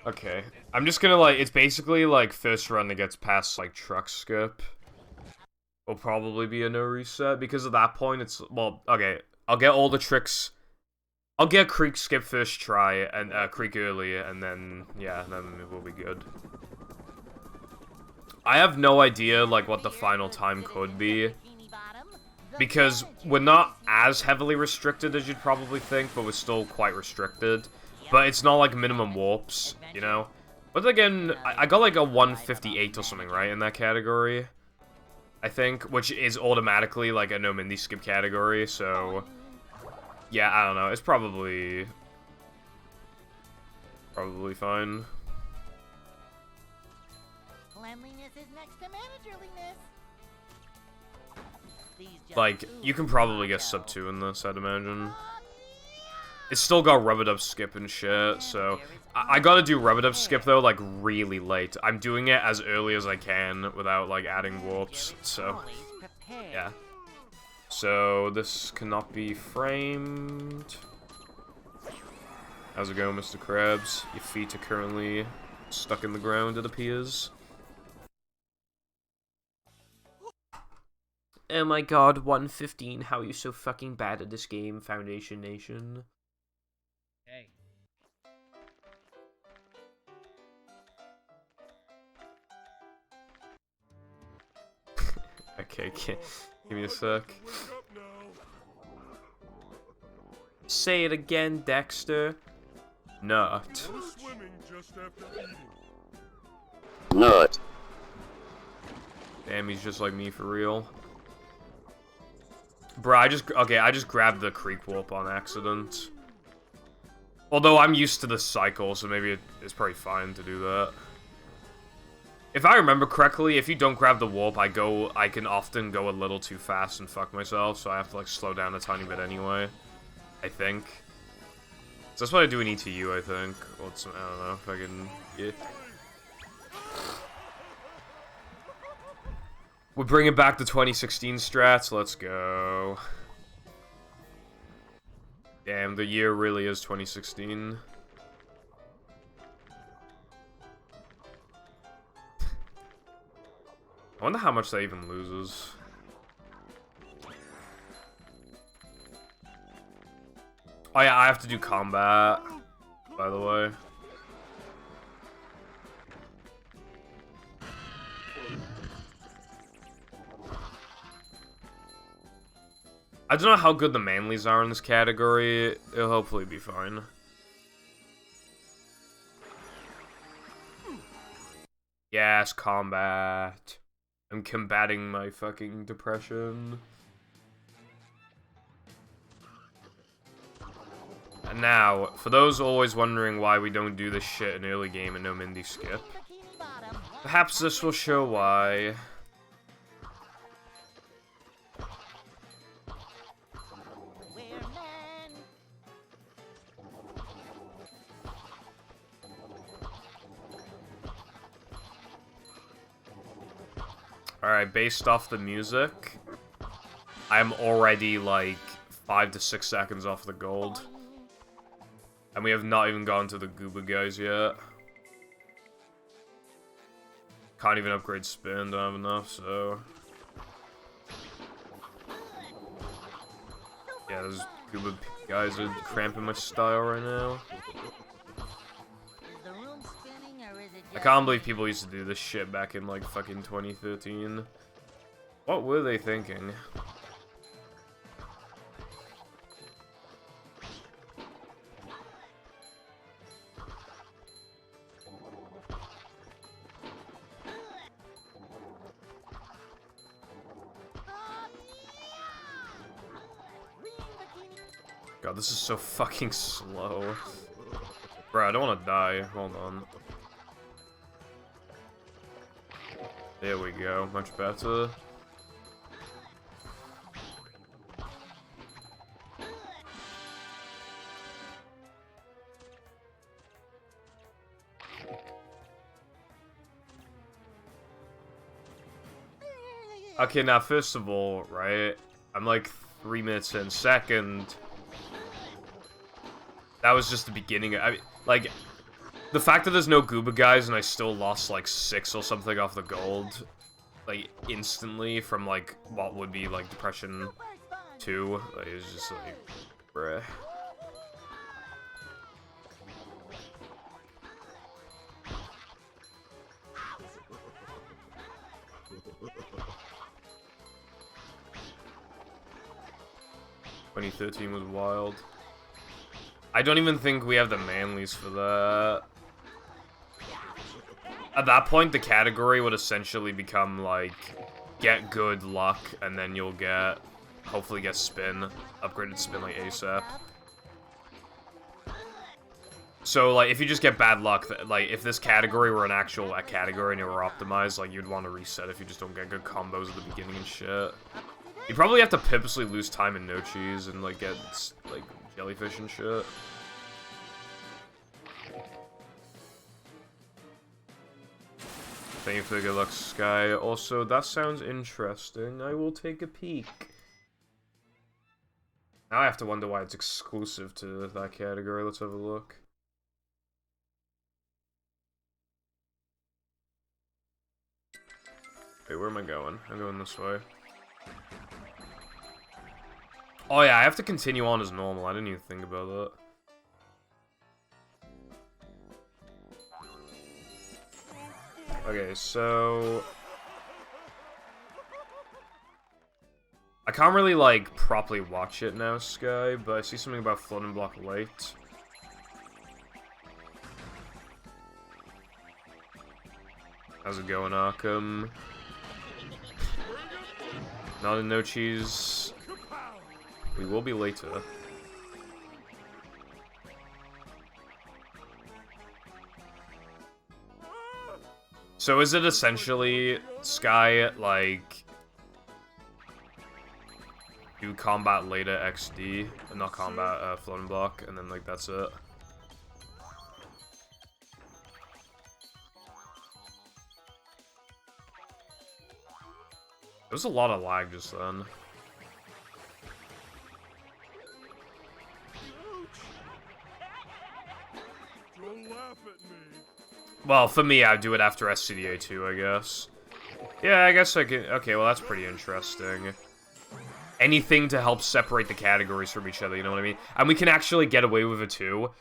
Okay. I'm just gonna, like, it's basically, like, first run that gets past, like, truck skip. Will probably be a no reset, because at that point, it's, well, okay, I'll get all the tricks. I'll get creek skip first try, and, creek early, and then, yeah, then it will be good. I have no idea, like, what the final time could be. Because we're not as heavily restricted as you'd probably think, but we're still quite restricted. But it's not like minimum warps, you know? But again, I got like a 158 or something, right, in that category? I think, which is automatically like a no Mindy skip category, so... Yeah, I don't know, it's probably fine. Cleanliness is next to managerliness. Like, you can probably get sub 2 in this, I'd imagine. It's still got rub-a-dub skip and shit, so... I gotta do rub-a-dub skip, though, like, really late. I'm doing it as early as I can without, like, adding warps, so... Yeah. So, this cannot be framed. How's it going, Mr. Krabs? Your feet are currently stuck in the ground, it appears. Oh my god, 115, how are you so fucking bad at this game, Foundation Nation? Hey. Okay, give me a sec. Say it again, Dexter. Nut. Nut. Damn, he's just like me for real. Bruh, I just grabbed the creek warp on accident. Although I'm used to the cycle, so maybe it's probably fine to do that. If I remember correctly, if you don't grab the warp, I can often go a little too fast and fuck myself, so I have to like slow down a tiny bit anyway. I think. So that's what I do in ETU, I think. Well, I don't know if I can... Yeah. We're bringing back the 2016 strats, let's go. Damn, the year really is 2016. I wonder how much that even loses. Oh yeah, I have to do combat, by the way. I don't know how good the manlies are in this category. It'll hopefully be fine. Yes, combat. I'm combating my fucking depression. And now, for those always wondering why we don't do this shit in early game and no Mindy skip, perhaps this will show why. Alright, based off the music, I'm already like 5 to 6 seconds off the gold. And we have not even gone to the Gooba guys yet. Can't even upgrade spin, don't have enough, so... Yeah, those Gooba guys are cramping my style right now. I can't believe people used to do this shit back in, like, fucking 2013. What were they thinking? God, this is so fucking slow. Bro, I don't want to die. Hold on. There we go. Much better. Okay, now first of all, right? I'm like 3 minutes in. Second, that was just the beginning. I mean, like, the fact that there's no Gooba guys and I still lost like 6 or something off the gold, like instantly from like what would be like Depression 2, like, it's just like, bruh. "2013 was wild." I don't even think we have the manlies for that. At that point, the category would essentially become, like, get good luck, and then you'll get, hopefully get spin, upgraded spin, like, ASAP. So, like, if you just get bad luck, like, if this category were an actual category and it were optimized, like, you'd want to reset if you just don't get good combos at the beginning and shit. You probably have to purposely lose time in no cheese and, like, get, like, jellyfish and shit. Thank you for the good luck, Sky. Also, that sounds interesting. I will take a peek. Now I have to wonder why it's exclusive to that category. Let's have a look. Wait, where am I going? I'm going this way. Oh yeah, I have to continue on as normal. I didn't even think about that. Okay, so... I can't really, like, properly watch it now, Sky, but I see something about floating block late. How's it going, Arkham? Not in no cheese. We will be later. So is it essentially, Sky, like, do combat later XD, and not combat floating block, and then, like, that's it? There was a lot of lag just then. Don't laugh at me. Well, for me, I'd do it after SCDA 2, I guess. Yeah, I guess I can... Okay, well, that's pretty interesting. Anything to help separate the categories from each other, you know what I mean? And we can actually get away with it, too.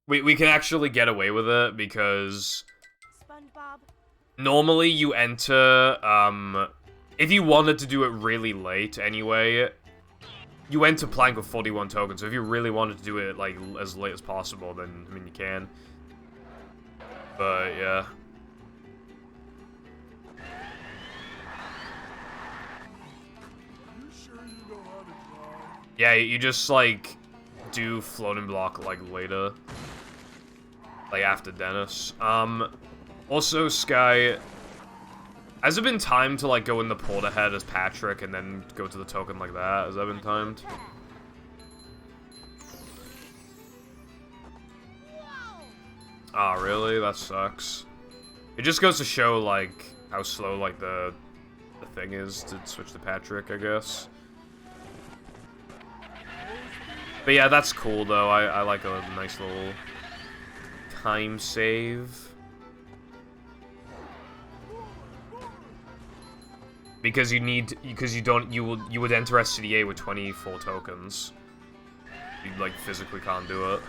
We can actually get away with it, because... SpongeBob. Normally, you enter, if you wanted to do it really late, anyway... You enter Plank with 41 tokens, so if you really wanted to do it, like, as late as possible, then, I mean, you can. But, yeah. You sure you know how to drive? Yeah, you just, like, do floating block, like, later. Like, after Dennis. Also, Sky... Has it been timed to, like, go in the port ahead as Patrick and then go to the token like that? Has that been timed? Ah, really? That sucks. It just goes to show, like, how slow, like, the thing is to switch to Patrick, I guess. But yeah, that's cool, though. I like a nice little time save. Because you would enter SCDA with 24 tokens. You, like, physically can't do it.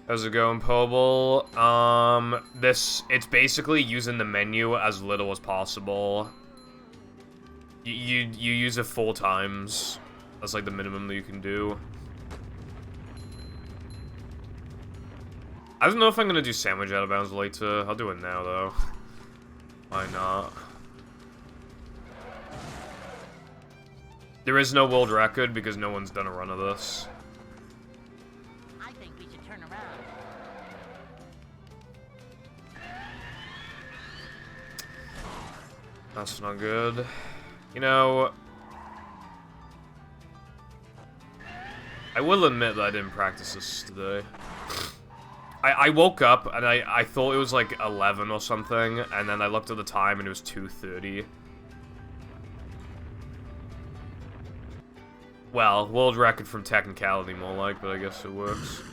How's it going, Pobble? It's basically using the menu as little as possible. You use it 4 times. That's, like, the minimum that you can do. I don't know if I'm gonna do sandwich out of bounds later. I'll do it now, though. Why not? There is no world record because no one's done a run of this. I think we should turn around. That's not good. You know... I will admit that I didn't practice this today. I woke up and I thought it was like 11 or something, and then I looked at the time and it was 2:30. Well, world record from technicality more like, but I guess it works.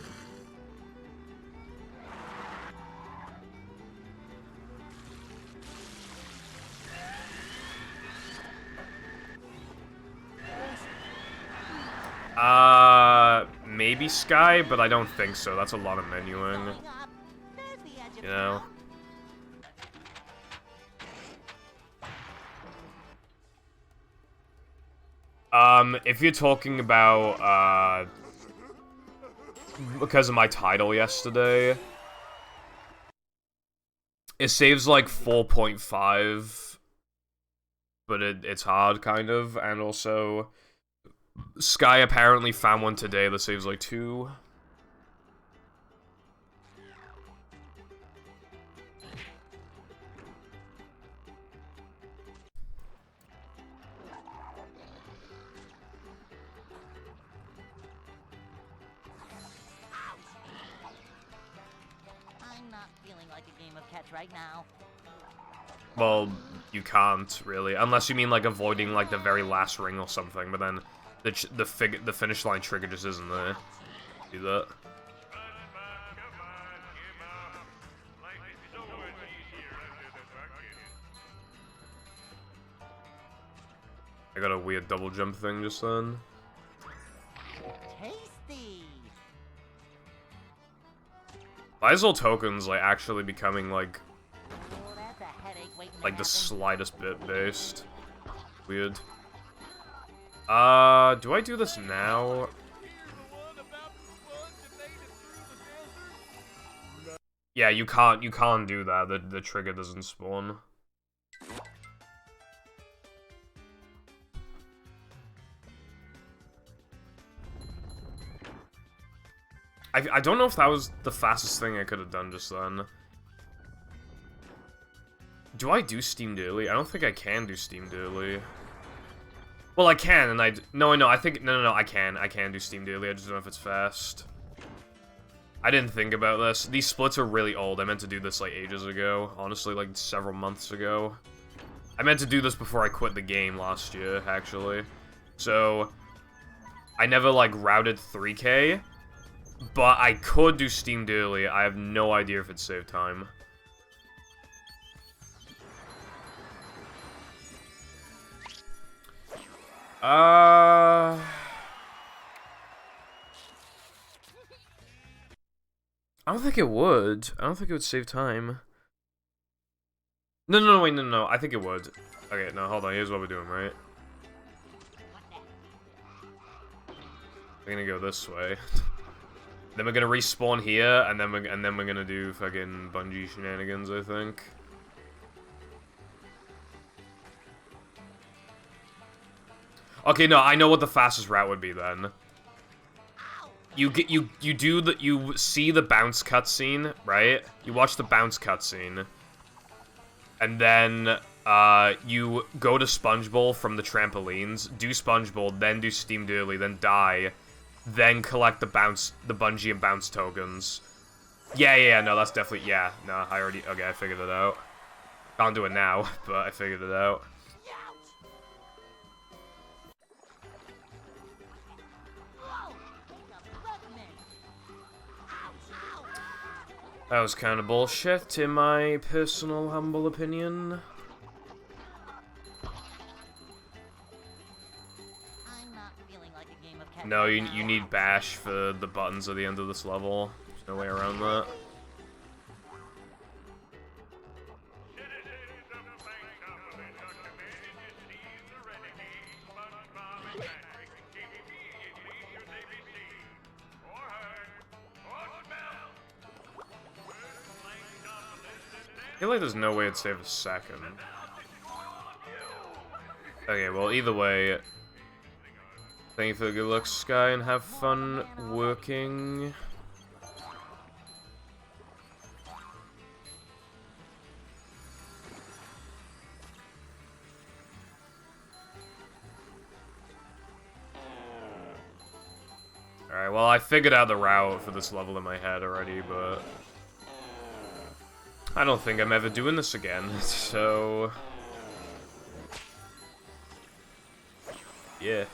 Maybe Sky, but I don't think so. That's a lot of menuing. You know? If you're talking about, because of my title yesterday, it saves like 4.5, but it's hard, kind of, and also, Sky apparently found one today that saves like 2. I'm not feeling like a game of catch right now. Well, you can't, really. Unless you mean, like, avoiding, like, the very last ring or something, but then the finish line trigger just isn't there. Do that. I got a weird double jump thing just then. Tasty. Why is all tokens, like, actually becoming, like Oh, that's a headache waiting to the happen. slightest bit based? Weird. Do I do this now? Yeah, you can't do that. The trigger doesn't spawn. I don't know if that was the fastest thing I could have done just then. Do I do steamed early? I don't think I can do steamed early. Well, I can, and no, I think, no, I can do steamed early, I just don't know if it's fast. I didn't think about this. These splits are really old. I meant to do this, like, ages ago. Honestly, like, several months ago. I meant to do this before I quit the game last year, actually. So, I never, like, routed 3K, but I could do steamed early. I have no idea if it saved time. I don't think it would. I don't think it would save time. No, wait, no. I think it would. Okay, no, hold on. Here's what we're doing, right? We're gonna go this way. Then we're gonna respawn here, and then we're gonna do fucking bungee shenanigans, I think. Okay, no, I know what the fastest route would be then. You see the bounce cutscene, right? You watch the bounce cutscene, and then you go to Sponge Bowl from the trampolines, do Sponge Bowl, then do steamed early, then die, then collect the bungee and bounce tokens. Yeah, no, that's definitely, yeah, no, okay, I figured it out. Can't do it now, but I figured it out. That was kind of bullshit, in my personal, humble opinion. I'm not feeling like a game of catch No, right you now. need bash for the buttons at the end of this level. There's no way around that. I feel like there's no way it'd save a second. Okay, well, either way, thank you for the good luck, Sky, and have fun working. Alright, well, I figured out the route for this level in my head already, but... I don't think I'm ever doing this again, so... Yeah.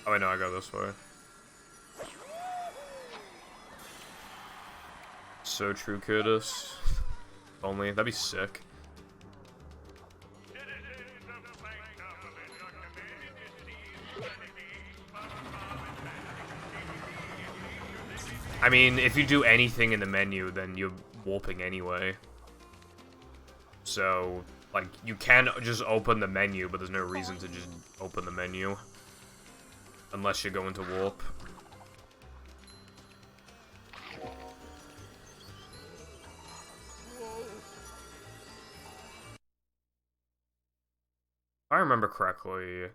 Oh, I know, I go this way. So true, Curtis. Only, that'd be sick. I mean, if you do anything in the menu, then you're warping anyway. So, like, you can just open the menu, but there's no reason to just open the menu. Unless you're going to warp. If I remember correctly...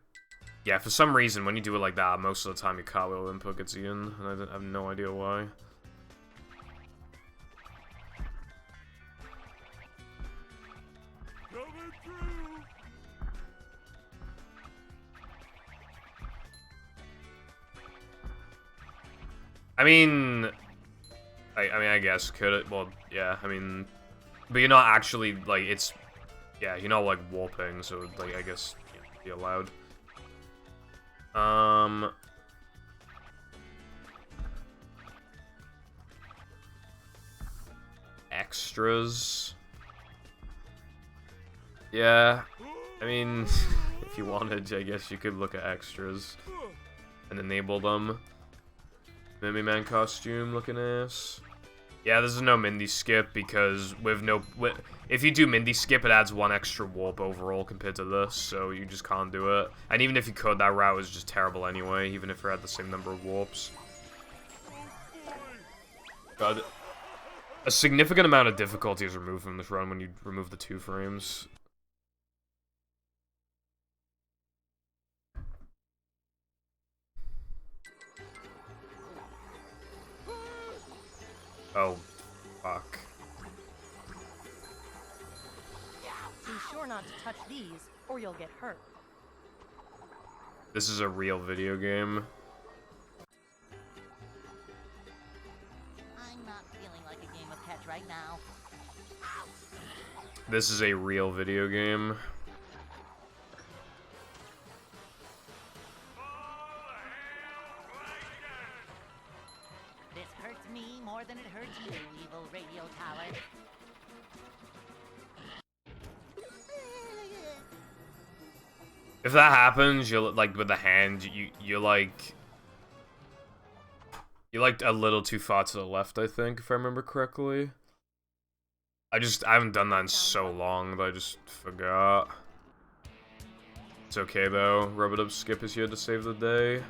Yeah, for some reason, when you do it like that, most of the time your cartwheel input gets eaten, and I have no idea why. Coming through. I mean, I guess, could it? Well, yeah, I mean, but you're not actually, like, it's, yeah, you're not, like, warping, so, like, I guess, yeah, be allowed. Extras. Yeah, I mean, if you wanted, I guess you could look at extras and enable them. Mimi Man costume looking ass. Yeah, there's no Mindy skip because if you do Mindy skip, it adds 1 extra warp overall compared to this, so you just can't do it. And even if you could, that route is just terrible anyway, even if it had the same number of warps. God, a significant amount of difficulty is removed from this run when you remove the 2 frames. Oh, fuck. Be sure not to touch these, or you'll get hurt. This is a real video game. I'm not feeling like a game of catch right now. This is a real video game. This hurts me more than it hurts you, evil radio tower. If that happens, you're like with the hand, you're like a little too far to the left, I think, if I remember correctly. I haven't done that in so long that I just forgot. It's okay though. Rub-a-dub skip is here to save the day.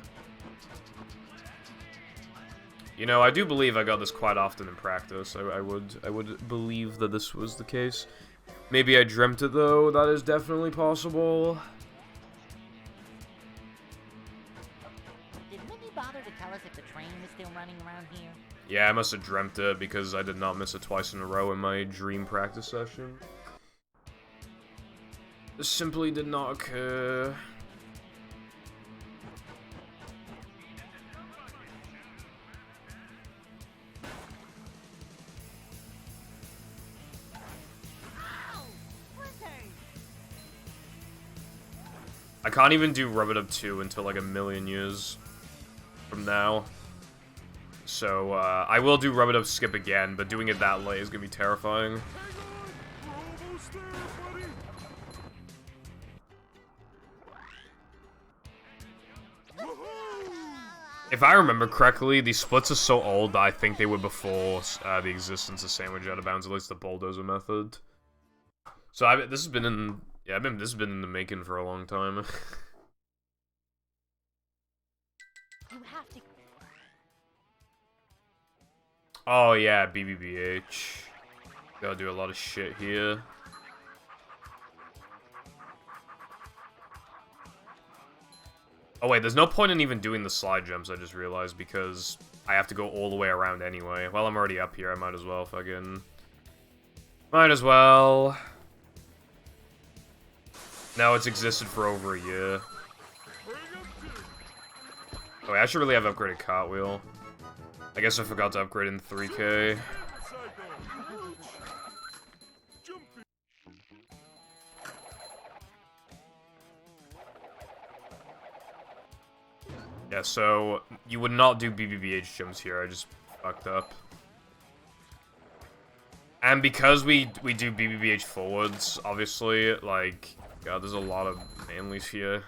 You know, I do believe I got this quite often in practice. I would believe that this was the case. Maybe I dreamt it though. That is definitely possible. Did Mindy bother to tell us if the train is still running around here? Yeah, I must have dreamt it because I did not miss it twice in a row in my dream practice session. This simply did not occur. I can't even do Rub-a-Dub 2 until like a million years from now. So, I will do Rub-a-Dub skip again, but doing it that late is gonna be terrifying. Hang on, we're almost there, buddy. If I remember correctly, these splits are so old that I think they were before the existence of sandwich out of bounds, at least the bulldozer method. So this has been in this has been in the making for a long time. You have to. Oh yeah, BBBH. Gotta do a lot of shit here. Oh wait, there's no point in even doing the slide jumps, I just realized, because I have to go all the way around anyway. Well, I'm already up here, I might as well fucking Might as well. Now it's existed for over a year. Oh, wait, I should really have upgraded cartwheel. I guess I forgot to upgrade in 3K. Yeah, so you would not do BBBH jumps here. I just fucked up. And because we do BBBH forwards, obviously, like, God, there's a lot of manlies here.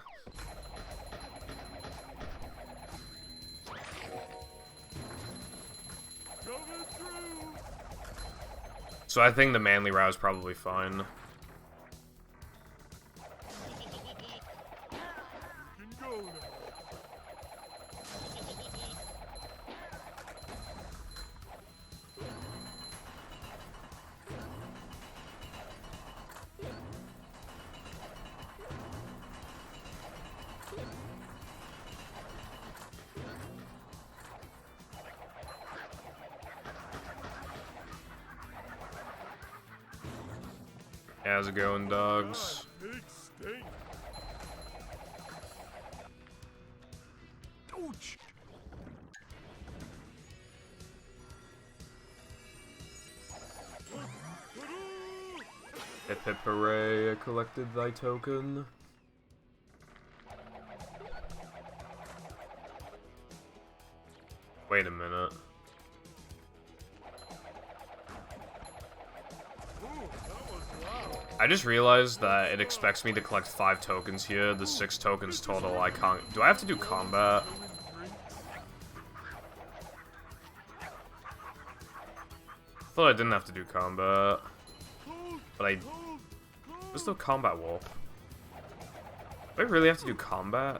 So I think the manly route is probably fine. How's it going, dogs? Hip hip hooray, I collected thy token. Wait a minute. I just realized that it expects me to collect 5 tokens here. The 6 tokens total, I can't... Do I have to do combat? I thought I didn't have to do combat. But I... What's the combat warp? Do I really have to do combat?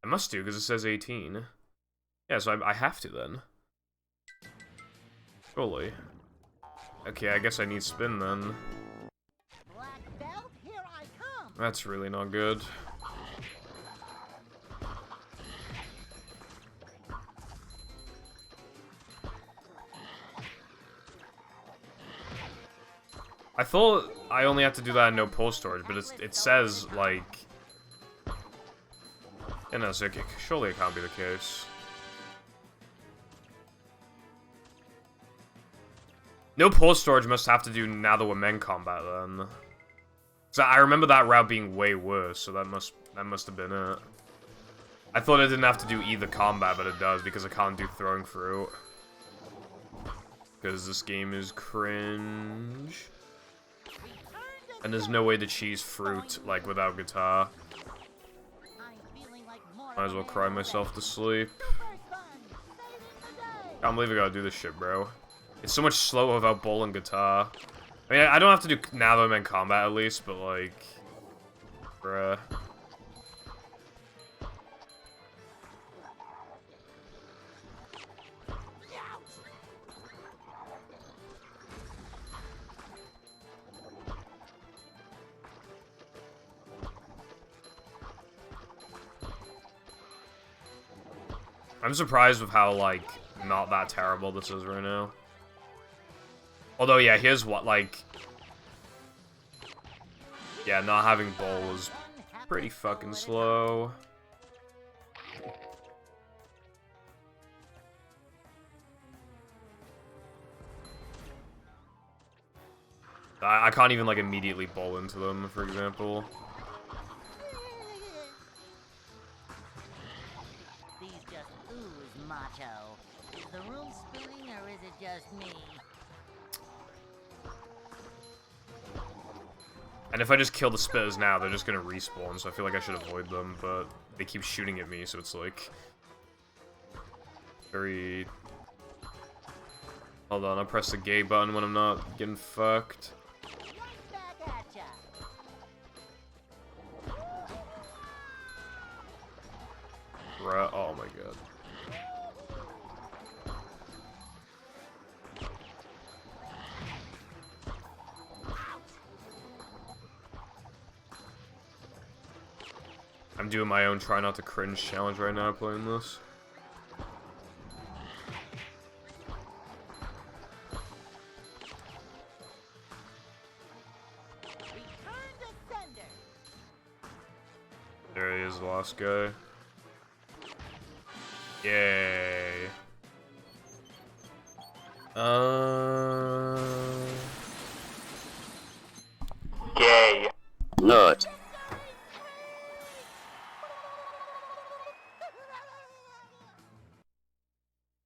I must do, because it says 18. Yeah, so I have to then. Surely. Okay, I guess I need spin then. Black belt, here I come. That's really not good. I thought I only have to do that in no pull storage, but it says, like... Yeah, no, so surely it can't be the case. No pull storage must have to do now that we're men combat then. So I remember that route being way worse, so that must have been it. I thought it didn't have to do either combat, but it does because I can't do throwing fruit. Because this game is cringe. And there's no way to cheese fruit like without guitar. Might as well cry myself to sleep. Can't believe I gotta do this shit, bro. It's so much slower without bowl and guitar. I mean, I don't have to do now that I'm in combat at least, but like... Bruh. I'm surprised with how, like, not that terrible this is right now. Although, yeah, here's what, like... Yeah, not having bowl is pretty fucking slow. I can't even, like, immediately bowl into them, for example. These just ooze macho. Is the room spinning or is it just me? And if I just kill the spitters now, they're just gonna respawn, so I feel like I should avoid them, but they keep shooting at me, so it's like... Very... Hold on, I'll press the gay button when I'm not getting fucked. Right back at ya. Bruh, oh my god. I'm doing my own try not to cringe challenge right now playing this. the last guy. Yay. Gay. Nut.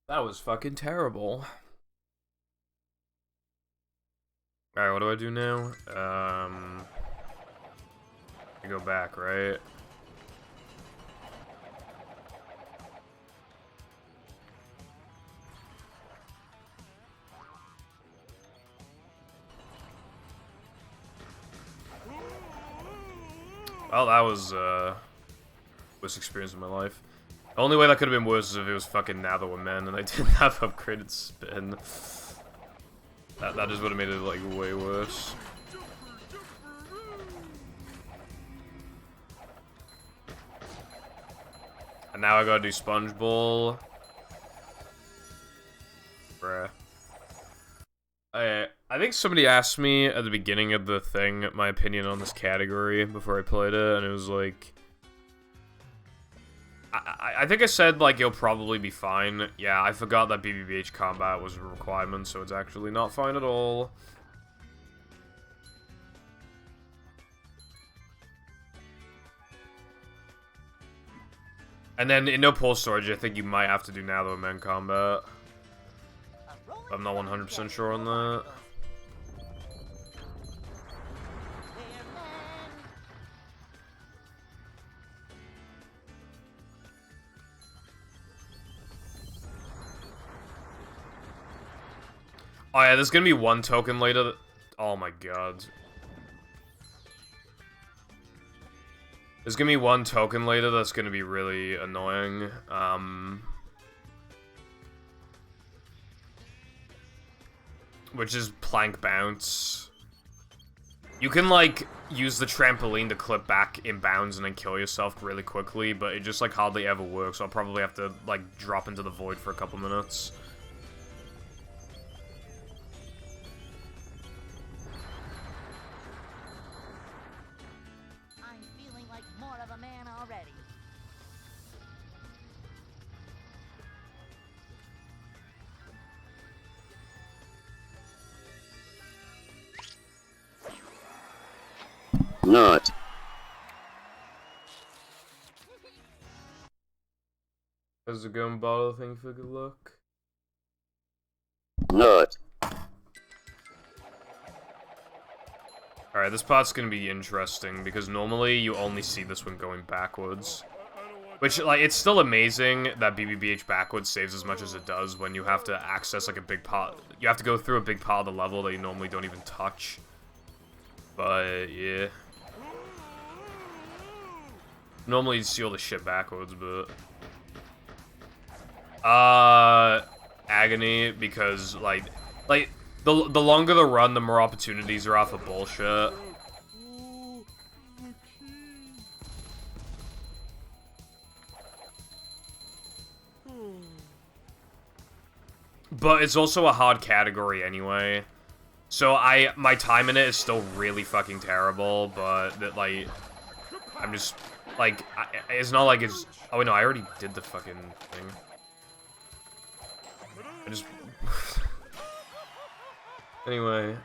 That was fucking terrible. Alright, what do I do now? I go back, right? Well, that was, worst experience of my life. The only way that could have been worse is if it was fucking Now That We're Men and I didn't have upgraded spin. That just would have made it, like, way worse. And now I gotta do Sponge Bowl. Bruh. I think somebody asked me at the beginning of the thing my opinion on this category before I played it, and it was like... I think I said, like, it'll probably be fine. Yeah, I forgot that BBBH combat was a requirement, so it's actually not fine at all. And then, in no pull storage, I think you might have to do Now That We're Men combat. I'm not 100% sure on that. Oh yeah, there's gonna be one token later that... Oh my god. There's gonna be one token later that's gonna be really annoying. Which is Plank Bounce. You can, like, use the trampoline to clip back in bounds and then kill yourself really quickly, but it just, like, hardly ever works. So I'll probably have to, like, drop into the void for a couple minutes. I'm feeling like more of a man already. Nut. How's the gun bottle thing for good luck? Nut. Alright, this part's gonna be interesting, because normally you only see this one going backwards. Which, like, it's still amazing that BBBH backwards saves as much as it does when you have to access, like, a big part. You have to go through a big part of the level that you normally don't even touch. But, yeah. Normally you see all the shit backwards, but... Agony, because, like, the longer the run, the more opportunities are off of bullshit. But it's also a hard category anyway. So my time in it is still really fucking terrible, but that, like, I'm just, like, it's not like it's, oh wait, no, I already did the fucking thing. I just, anyway.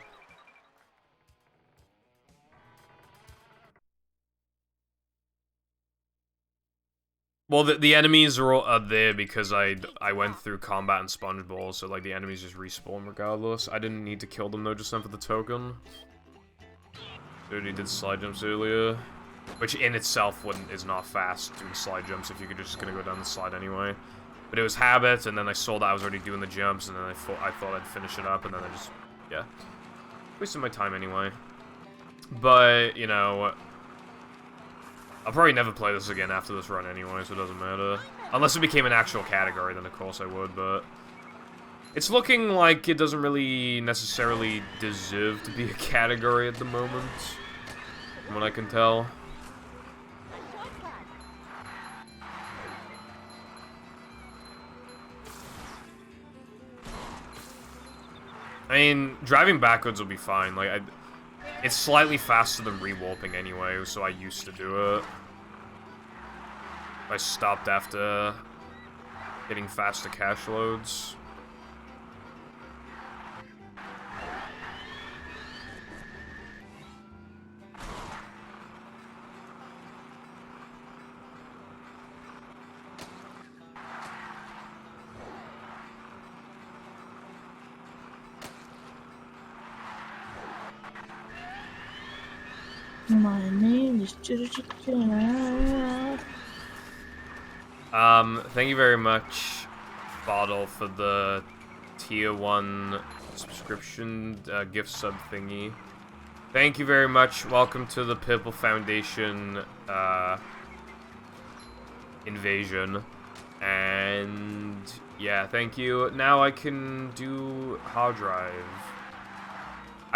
Well, the enemies are all there because I went through combat and Sponge Bowl, so, like, the enemies just respawn regardless. I didn't need to kill them, though, just then for the token. Already did slide jumps earlier. Which, in itself, is not fast doing slide jumps if you're just gonna go down the slide anyway. But it was habit, and then I saw that I was already doing the jumps, and then I thought I'd finish it up, and then I just, yeah. Wasting my time anyway. But, you know... I'll probably never play this again after this run anyway, so it doesn't matter. Unless it became an actual category, then of course I would, but... It's looking like it doesn't really necessarily deserve to be a category at the moment. From what I can tell. I mean, driving backwards will be fine, like, it's slightly faster than re-warping anyway, so I used to do it. I stopped after getting faster cash loads. My name is Thank you very much, Bottle, for the tier 1 subscription gift sub thingy. Thank you very much. Welcome to the Purple Foundation invasion. And yeah, thank you. Now I can do hard drive.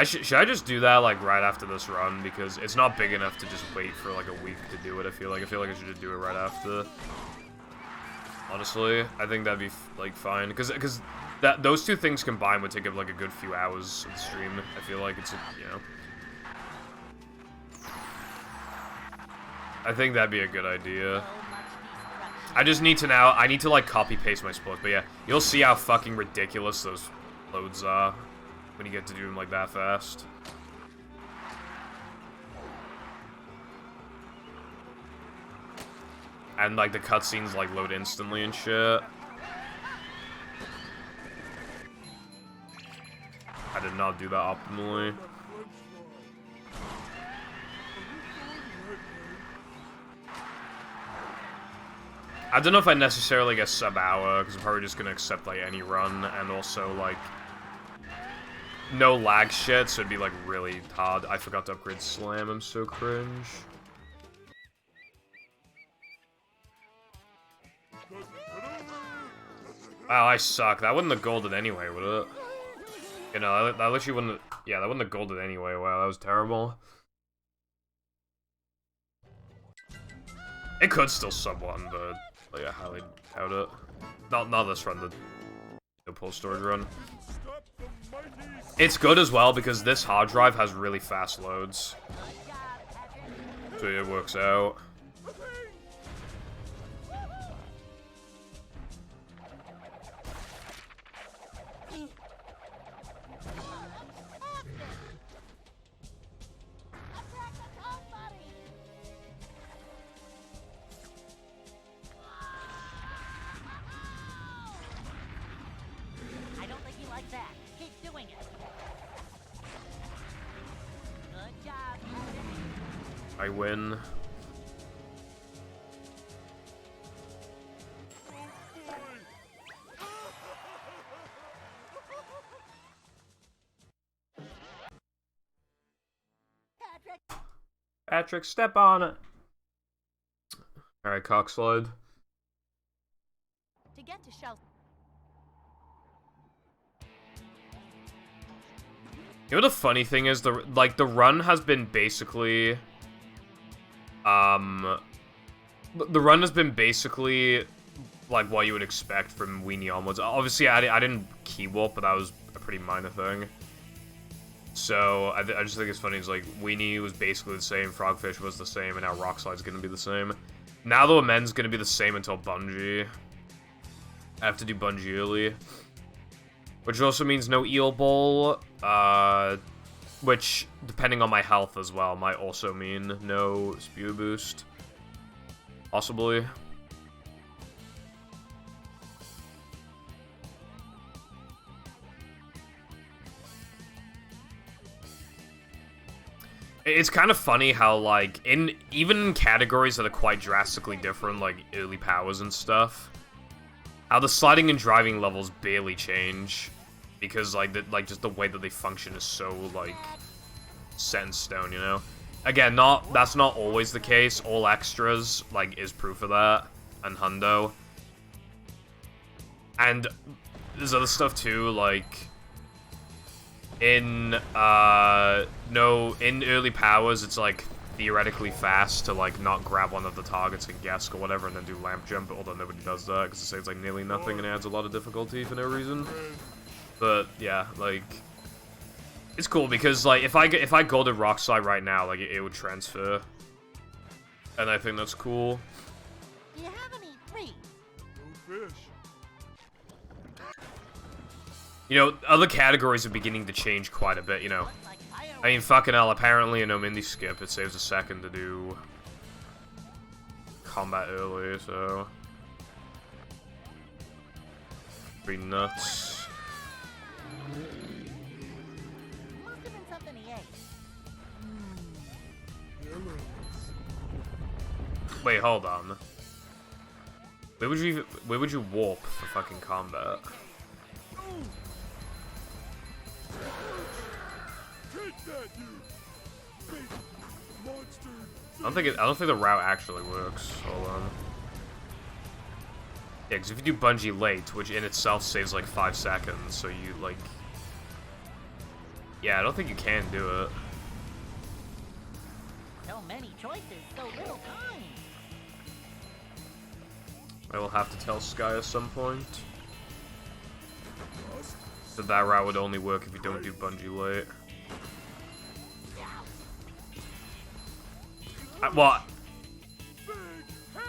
Should I just do that like right after this run, because it's not big enough to just wait for like a week to do it. I feel like I should just do it right after. Honestly, I think that'd be like fine, because those two things combined would take up like a good few hours of the stream. I feel like it's, you know, I think that'd be a good idea. I just need to now, I need to like copy paste my splits, but yeah, you'll see how fucking ridiculous those loads are when you get to do them like that fast. And like the cutscenes like load instantly and shit. I did not do that optimally. I don't know if I necessarily get sub-hour, because I'm probably just gonna accept like any run, and also like no lag shit, so it'd be like really hard. I forgot to upgrade Slam, I'm so cringe. Wow, I suck. That wouldn't have golded anyway, would it? You know, that literally wouldn't have, yeah, that wouldn't have golded anyway. Wow, that was terrible. It could still sub one, but like, I highly doubt it. Not this run, the pull storage run. It's good as well because this hard drive has really fast loads. So it works out. I win. Patrick, step on it. Alright, cock slide. To get to Shell. You know what the funny thing is? The run has been basically the run has been basically like what you would expect from Weenie onwards. Obviously, I didn't key warp, but that was a pretty minor thing. So I just think it's funny. It's like Weenie was basically the same, Frogfish was the same, and now Rockslide's gonna be the same. Now the Amen's gonna be the same until Bungie. I have to do Bungie early, which also means no Eel Bowl. Which, depending on my health as well, might also mean no Spew Boost. Possibly. It's kind of funny how, like, even in categories that are quite drastically different, like early powers and stuff, how the sliding and driving levels barely change. Because, like, just the way that they function is so, like, set in stone, you know? Again, that's not always the case. All extras, like, is proof of that. And Hundo. And there's other stuff, too, like, in early powers, it's, like, theoretically fast to, like, not grab one of the targets and guess or whatever and then do lamp jump, although nobody does that, because it saves, like, nearly nothing and it adds a lot of difficulty for no reason. But yeah, like, it's cool because like if I golded Rockslide right now, like it would transfer, and I think that's cool. Do you have any free? No fish. You know, other categories are beginning to change quite a bit, you know. Looks like fireworks. I mean, fucking hell, apparently in no indie skip, it saves a second to do combat early, so... Pretty nuts. Must have been something he ate. Yellows. Wait, hold on. Where would you warp for fucking combat? Take that, you big monster. I don't think the route actually works. Hold on. Yeah, because if you do bungee late, which in itself saves like 5 seconds, so you like... Yeah, I don't think you can do it. So many choices, so little time. I will have to tell Sky at some point. That route would only work if you don't do bungee late. Well, Big hair.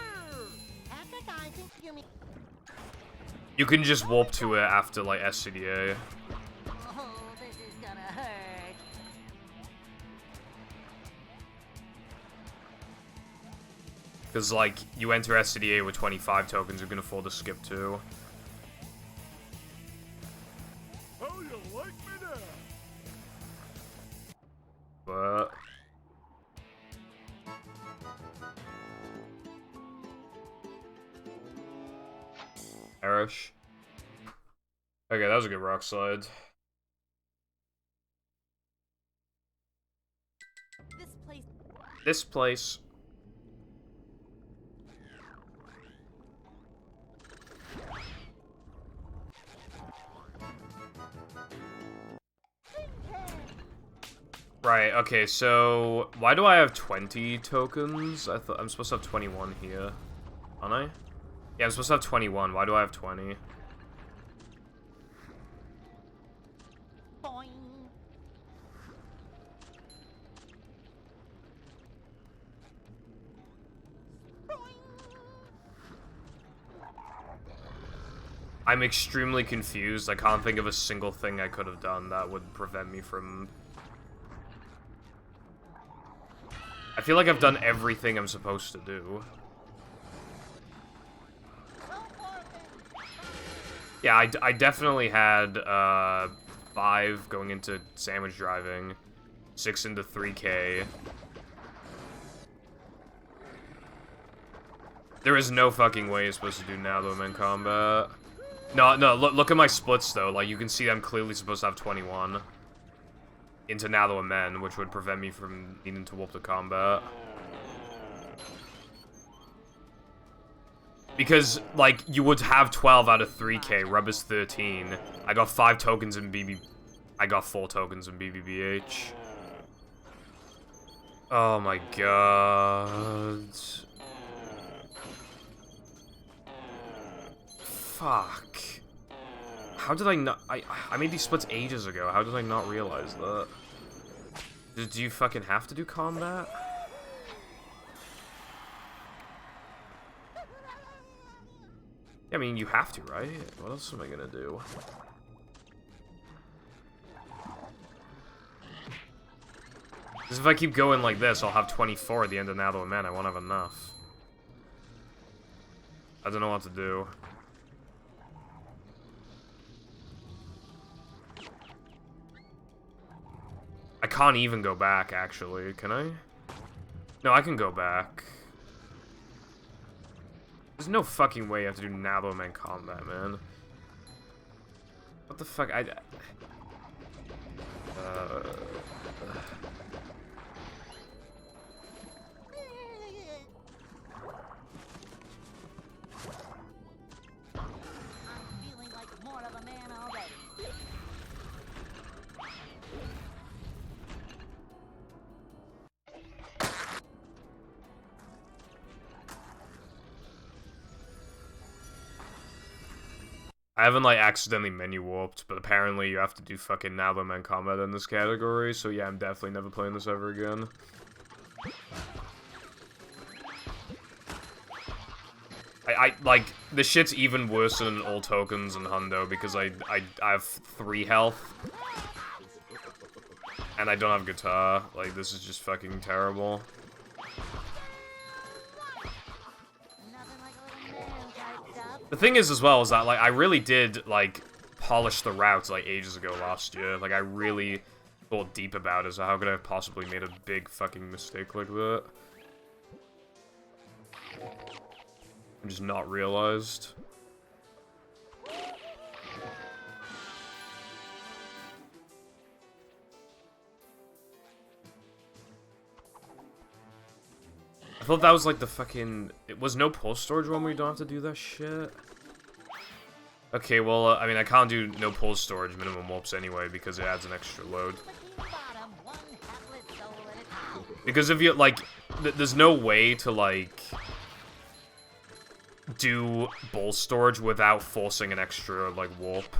After I think you mean. you can just warp to it after like SCDA. Oh, this is gonna hurt. Because like, you enter SCDA with 25 tokens, you can afford to skip too. How you like me now? But... Perish. Okay, that was a good rock slide. This place. This place. Right, okay, so why do I have 20 tokens? I thought I'm supposed to have 21 here. Aren't I? Yeah, I'm supposed to have 21. Why do I have 20? Boing. I'm extremely confused. I can't think of a single thing I could have done that would prevent me from... I feel like I've done everything I'm supposed to do. Yeah, I definitely had 5 going into sandwich driving, 6 into 3K. There is no fucking way you're supposed to do now though, in combat. No, look at my splits though. Like you can see I'm clearly supposed to have 21 into Nalo and Men, which would prevent me from needing to warp to combat. Because, like, you would have 12 out of 3K, Rub is 13. I got 5 tokens in I got 4 tokens in BBBH. Oh my god. Fuck. How did I not... I made these splits ages ago. How did I not realize that? Do you fucking have to do combat? Yeah, I mean, you have to, right? What else am I gonna do? Because if I keep going like this, I'll have 24 at the end of Nado and Man. I won't have enough. I don't know what to do. I can't even go back, actually. Can I? No, I can go back. There's no fucking way you have to do Nado Man combat, man. What the fuck? I'm feeling like more of a man already. I haven't, like, accidentally menu warped, but apparently you have to do fucking Nado Man combat in this category, so yeah, I'm definitely never playing this ever again. like, the shit's even worse than all tokens and hundo because I have 3 health. And I don't have guitar. Like, this is just fucking terrible. The thing is, as well, is that, like, I really did, like, polish the routes, like, ages ago last year. Like, I really thought deep about it, so how could I have possibly made a big fucking mistake like that? I just not realized. I thought that was like the fucking... It was no pull storage one where you don't have to do that shit? Okay, well, I mean, I can't do no pull storage minimum warps anyway because it adds an extra load. Because if you, like, there's no way to, like, do bull storage without forcing an extra, like, warp.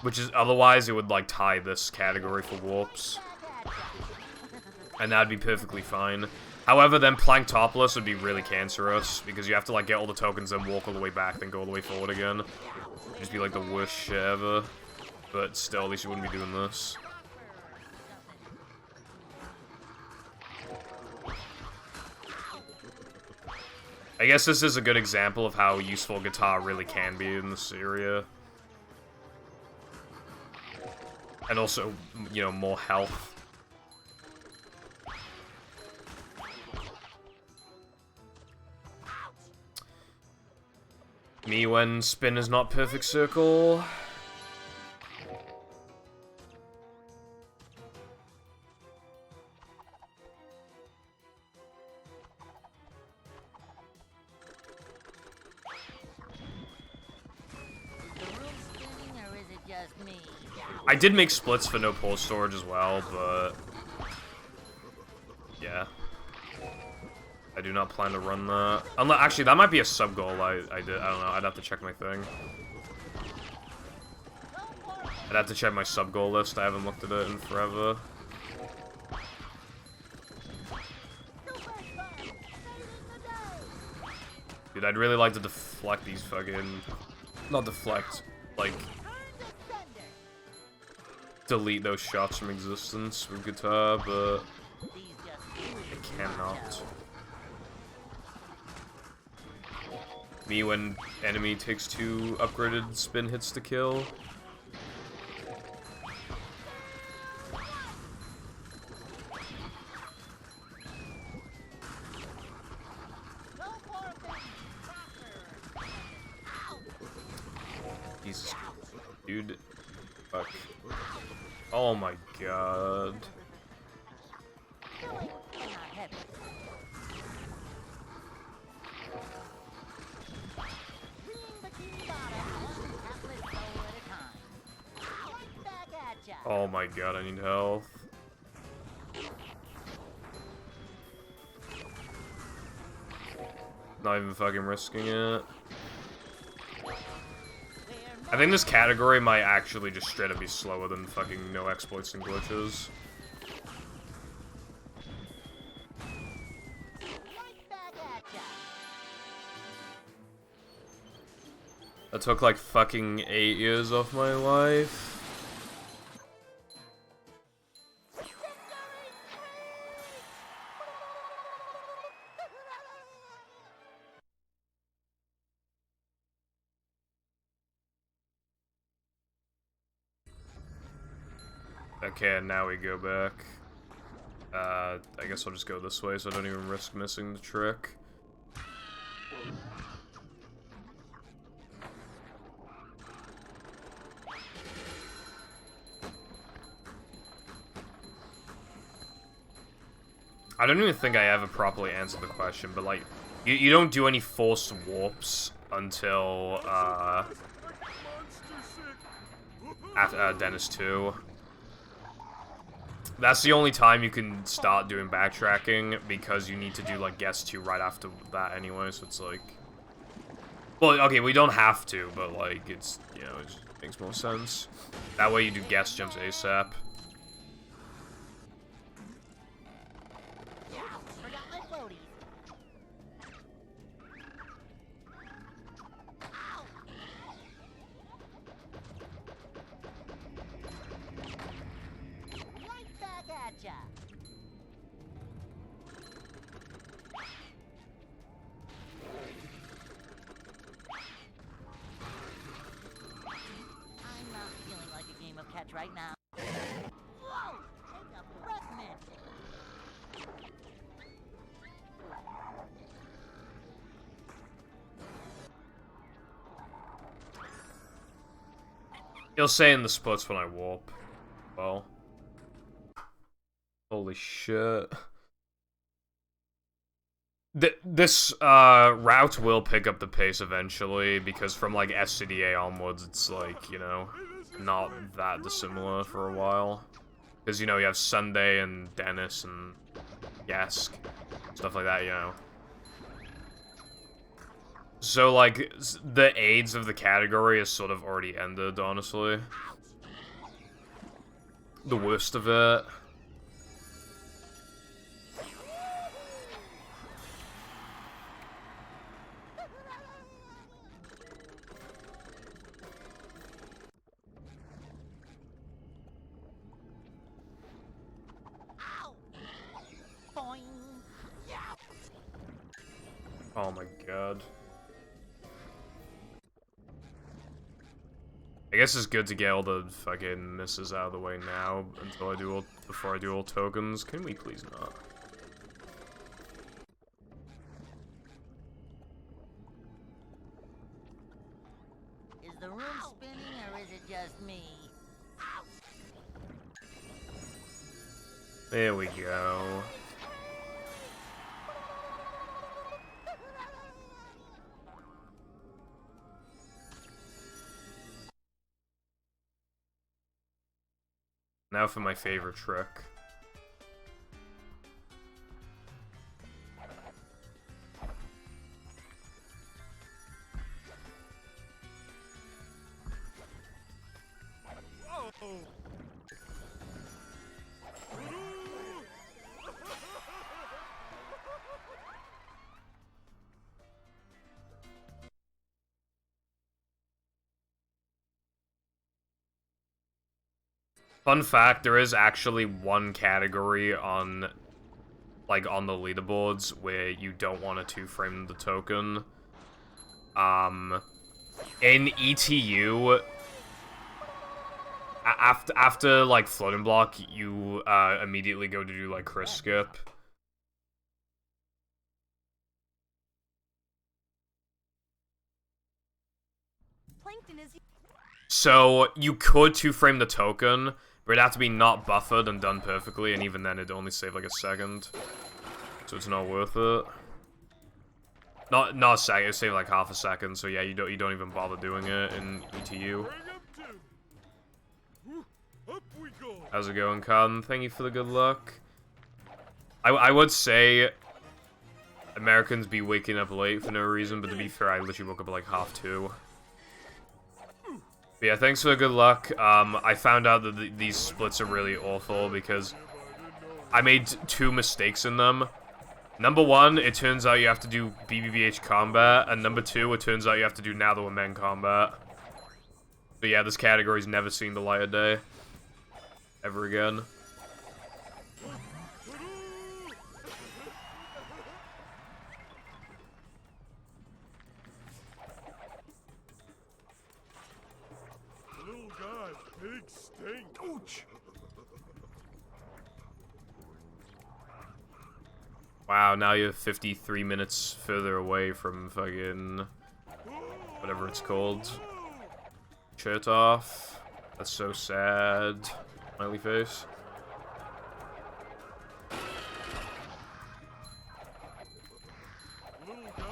Which is, otherwise it would, like, tie this category for warps. And that'd be perfectly fine. However, then plank topless would be really cancerous, because you have to, like, get all the tokens, then walk all the way back, then go all the way forward again. It'd just be, like, the worst shit ever. But still, at least you wouldn't be doing this. I guess this is a good example of how useful guitar really can be in this area. And also, you know, more health. Me when spin is not perfect circle. I did make splits for no pull storage as well, but yeah. I do not plan to run that. Unless, actually, that might be a sub goal. I don't know. I'd have to check my thing. I'd have to check my sub goal list. I haven't looked at it in forever. Dude, I'd really like to deflect these fucking... Not deflect, like... delete those shots from existence with guitar, but... I cannot. Me when enemy takes 2 upgraded spin hits to kill. Jesus, dude. Fuck. Oh my god. Oh my god, I need health. Not even fucking risking it. I think this category might actually just straight up be slower than fucking no exploits and glitches. That took like fucking 8 years off my life. Okay, and now we go back. I guess I'll just go this way so I don't even risk missing the trick. I don't even think I ever properly answered the question, but like, you don't do any forced warps until, after Dennis 2. That's the only time you can start doing backtracking, because you need to do, like, guess 2 right after that anyway, so it's like... Well, okay, we don't have to, but, like, it's, you know, it just makes more sense. That way you do guess jumps ASAP. Gotcha. I'm not feeling like a game of catch right now. Whoa! Take a breath mint. You'll say in the splits when I warp. Well. Holy shit. This route will pick up the pace eventually, because from like SCDA onwards, it's like, you know, not that dissimilar for a while. Because, you know, you have Sunday and Dennis and Yesk, stuff like that, you know. So, like, the AIDS of the category is sort of already ended, honestly. The worst of it. Boing. Oh my god. I guess it's good to get all the fucking misses out of the way now until I do all, before I do all tokens. Can we please not? Is the room spinning or is it just me? There we go. Now for my favorite trick. Fun fact, there is actually one category on, like, on the leaderboards where you don't want to two-frame the token. In ETU, after like, floating block, you, immediately go to do, like, Chris skip. Plankton is. So, you could two-frame the token, but it'd have to be not buffered and done perfectly, and even then it'd only save like a second. So it's not worth it. Not a second, it'd save like half a second, so yeah, you don't even bother doing it in ETU. How's it going, Con? Thank you for the good luck. I would say Americans be waking up late for no reason, but to be fair, I literally woke up at like 1:30. But yeah, thanks for the good luck. I found out that these splits are really awful because I made 2 mistakes in them. Number 1, it turns out you have to do BBBH combat, and number 2, it turns out you have to do Now That We're Men combat. But yeah, this category's never seen the light of day. Ever again. Little guy, big stink. Ouch. Wow, now you're 53 minutes further away from fucking whatever it's called. Shirt off. That's so sad. Smiley face. Little guy,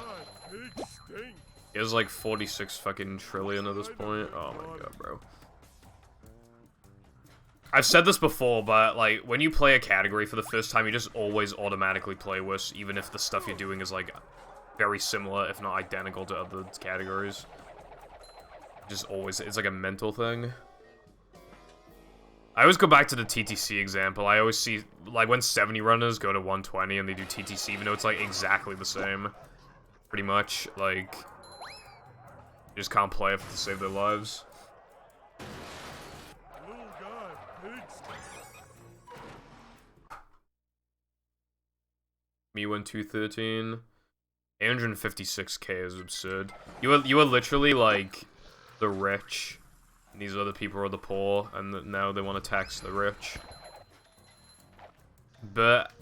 big stink. He has like 46 fucking trillion at this point. Oh my god, bro. I've said this before, but like when you play a category for the first time, you just always automatically play worse, even if the stuff you're doing is like very similar, if not identical to other categories. Just always, it's like a mental thing. I always go back to the TTC example. I always see, like, when 70 runners go to 120 and they do TTC, even though it's, like, exactly the same. Pretty much, like, you just can't play it to save their lives. Little guy, big stink. Me win 213. 856k is absurd. You were literally like the rich, and these other people are the poor, and now they want to tax the rich. But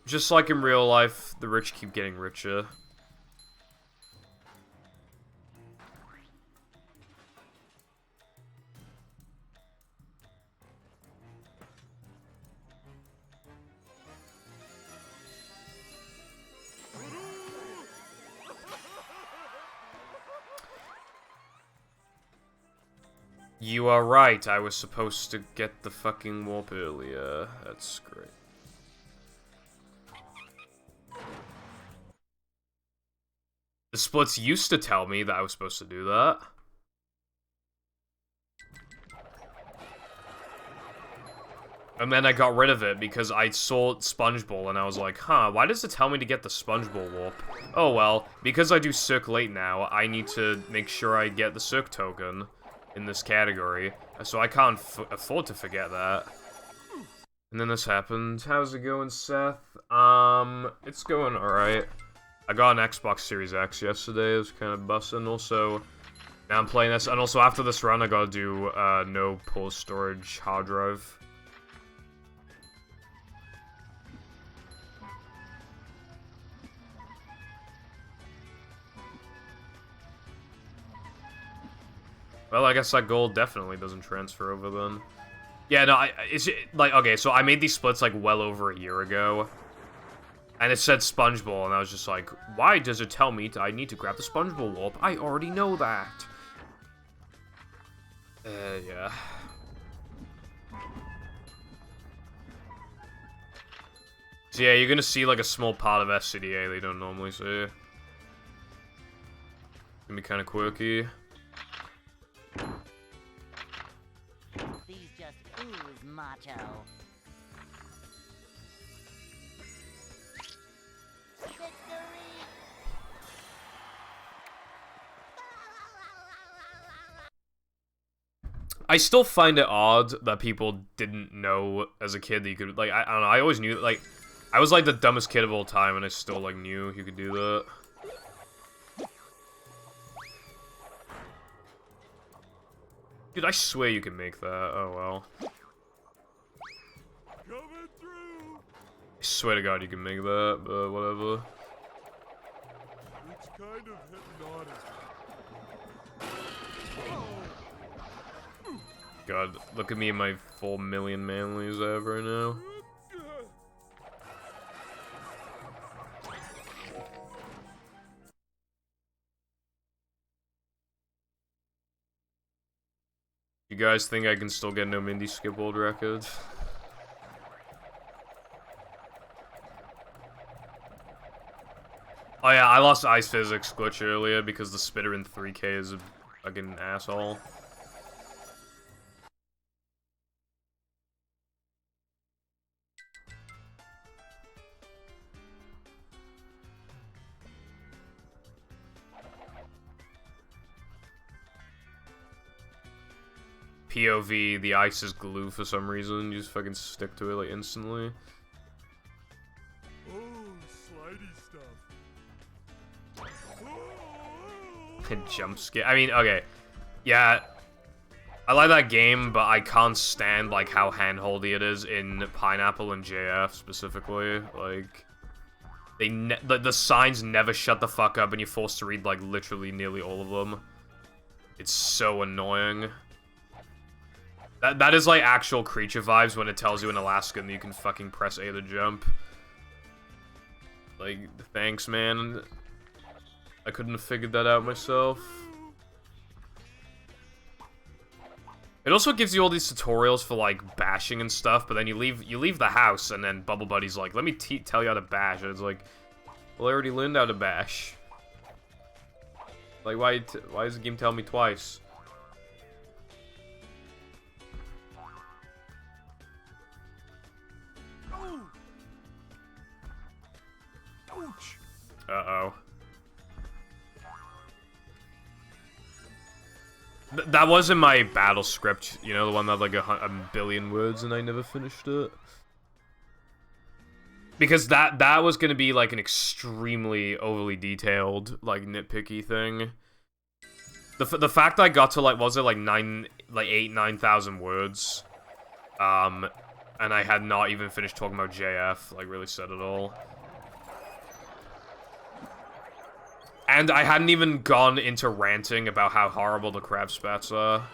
just like in real life, the rich keep getting richer. You are right, I was supposed to get the fucking warp earlier. That's great. The splits used to tell me that I was supposed to do that. And then I got rid of it because I saw Sponge Ball and I was like, huh, why does it tell me to get the Sponge Ball warp? Oh well, because I do Cirque late now, I need to make sure I get the Cirque token in this category, so I can't afford to forget that. And then this happened. How's it going, Seth? It's going alright. I got an Xbox Series X yesterday, it was kind of bussin'. Also, now I'm playing this, and also after this run I gotta do, no pull storage hard drive. Well, I guess that gold definitely doesn't transfer over then. Yeah, no, it's like, okay, so I made these splits like well over a year ago. And it said Sponge Ball, and I was just like, why does it tell me I need to grab the Sponge Ball warp? I already know that. Yeah. So yeah, you're gonna see like a small part of SCDA they don't normally see. It's gonna be kind of quirky. These just ooze macho. I still find it odd that people didn't know as a kid that you could, like, I don't know, I always knew, like, I was like the dumbest kid of all time and I still, like, knew you could do that. Dude, I swear you can make that. Oh, well. Coming through. I swear to God you can make that, but whatever. It's kind of hypnotic. God, look at me and my 4 million manlies I have right now. You guys think I can still get no Mindy skip world record? Oh yeah, I lost Ice Physics glitch earlier because the spitter in 3K is a fucking asshole. POV, the ice is glue for some reason. You just fucking stick to it like instantly. Oh, slidey stuff. Jump scare. I mean, okay. Yeah. I like that game, but I can't stand like how handholdy it is in Pineapple and JF specifically. Like, the signs never shut the fuck up and you're forced to read like literally nearly all of them. It's so annoying. That is like actual creature vibes when it tells you in Alaskan that you can fucking press A to jump. Like, thanks, man. I couldn't have figured that out myself. It also gives you all these tutorials for like bashing and stuff, but then you leave the house and then Bubble Buddy's like, "Let me tell you how to bash." And it's like, well, I already learned how to bash. Like, why does the game tell me twice? Uh-oh. That wasn't my battle script, you know, the one that had like a billion words and I never finished it. Because that was gonna be like an extremely overly detailed, like nitpicky thing. The fact I got to like, what was it, like 9,000 words, and I had not even finished talking about JF, like really said it all. And I hadn't even gone into ranting about how horrible the crab spats are.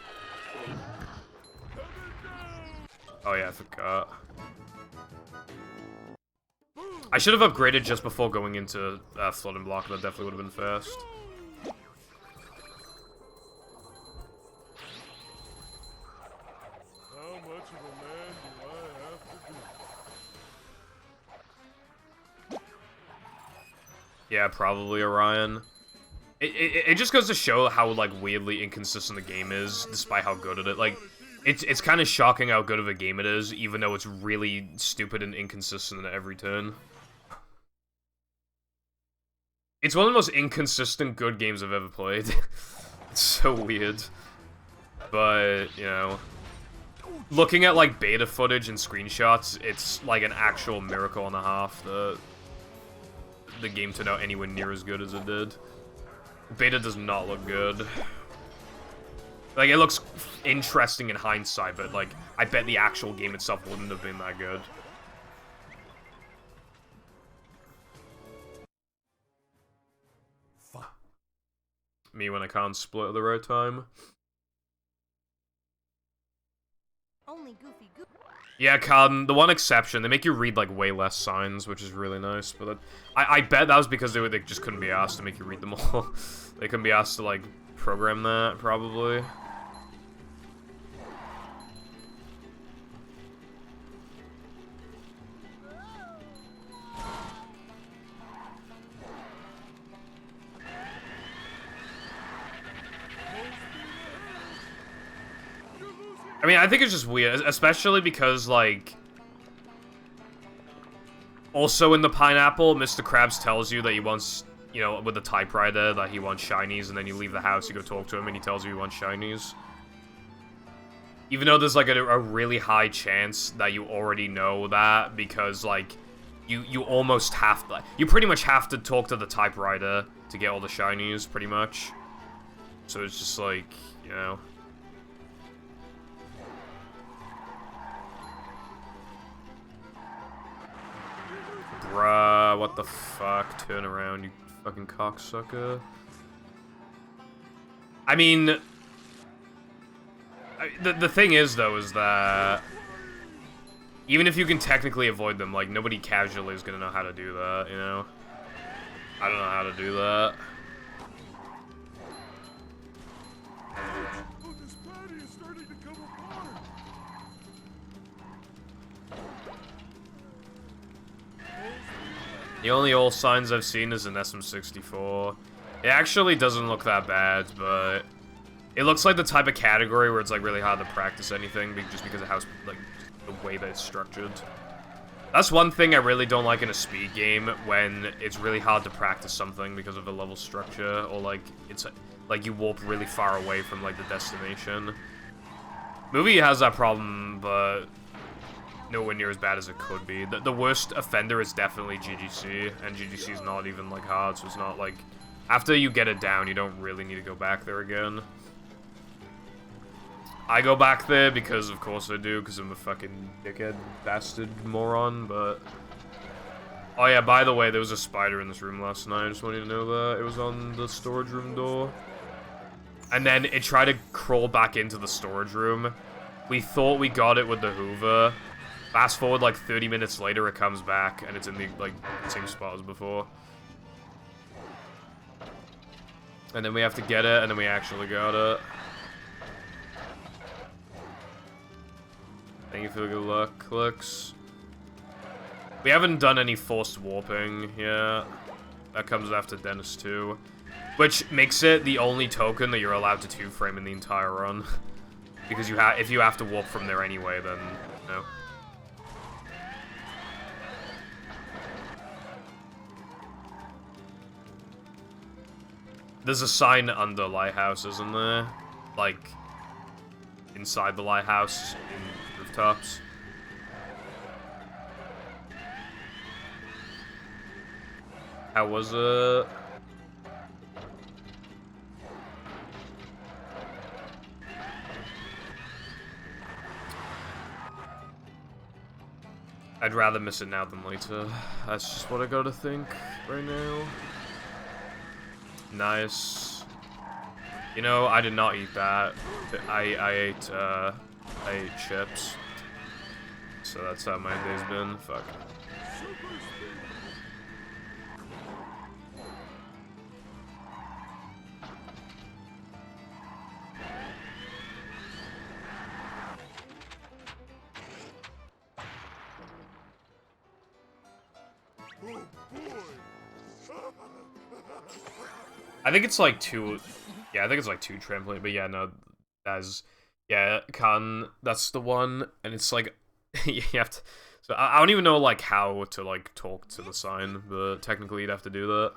Oh yeah, I forgot. I should have upgraded just before going into Flood and Block, that definitely would have been fast. How much of a man do I have to be? Yeah, probably Orion. It just goes to show how, like, weirdly inconsistent the game is, despite how good it is. Like, it's kind of shocking how good of a game it is, even though it's really stupid and inconsistent at every turn. It's one of the most inconsistent good games I've ever played. It's so weird. But, you know, looking at, like, beta footage and screenshots, it's, like, an actual miracle and a half that the game turned out anywhere near as good as it did. Beta does not look good. Like, it looks interesting in hindsight, but, like, I bet the actual game itself wouldn't have been that good. Me when I can't split at the right time. Only Goofy Goof. Yeah, the one exception, they make you read, like, way less signs, which is really nice, but I bet that was because they just couldn't be asked to make you read them all. They couldn't be asked to, like, program that, probably. I mean, I think it's just weird, especially because, like... Also in the pineapple, Mr. Krabs tells you that he wants, you know, with the typewriter, that he wants shinies, and then you leave the house, you go talk to him, and he tells you he wants shinies. Even though there's, like, a really high chance that you already know that, because, like, you almost have to... You pretty much have to talk to the typewriter to get all the shinies, pretty much. So it's just, like, you know... Bruh, what the fuck? Turn around, you fucking cocksucker. I mean... The thing is, though, is that... Even if you can technically avoid them, like, nobody casually is gonna know how to do that, you know? I don't know how to do that. Oh, this patty is starting to come apart. The only old signs I've seen is an SM64. It actually doesn't look that bad, but... It looks like the type of category where it's, like, really hard to practice anything, just because of how, like, the way that it's structured. That's one thing I really don't like in a speed game, when it's really hard to practice something because of the level structure, or, like, it's, like, you warp really far away from, like, the destination. Movie has that problem, but... nowhere near as bad as it could be. The worst offender is definitely GGC, and GGC is not even, like, hard, so it's not, like... After you get it down, you don't really need to go back there again. I go back there because, of course I do, because I'm a fucking dickhead bastard moron, but... Oh yeah, by the way, there was a spider in this room last night, I just wanted you to know that. It was on the storage room door. And then it tried to crawl back into the storage room. We thought we got it with the Hoover. Fast forward, like, 30 minutes later, it comes back, and it's in the, like, same spot as before. And then we have to get it, and then we actually got it. Thank you for the good luck, clicks. We haven't done any forced warping yet. That comes after Dennis 2. Which makes it the only token that you're allowed to 2-frame in the entire run. Because if you have to warp from there anyway, then, no. There's a sign under Lighthouse, isn't there? Like, inside the Lighthouse, in rooftops. How was it? I'd rather miss it now than later. That's just what I gotta think right now. Nice. You know, I did not eat that. I ate chips. So that's how my day's been. Fuck. I think it's like two. Yeah, I think it's like two trampoline. But yeah, no, that's that's the one, and it's like you have to. So I don't even know like how to like talk to the sign, but technically you'd have to do that.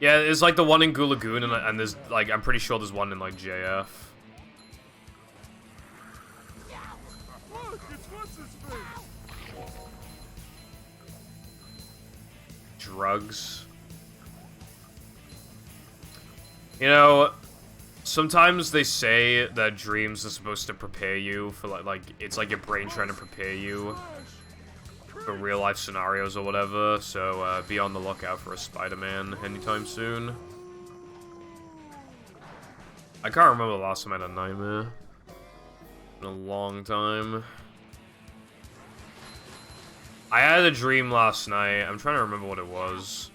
Yeah, it's like the one in Goo Lagoon, and there's like I'm pretty sure there's one in like JF. Drugs. You know, sometimes they say that dreams are supposed to prepare you for like it's like your brain trying to prepare you for real life scenarios or whatever. So be on the lookout for a Spider-Man anytime soon. I can't remember the last time I had a nightmare. In a long time. I had a dream last night. I'm trying to remember what it was.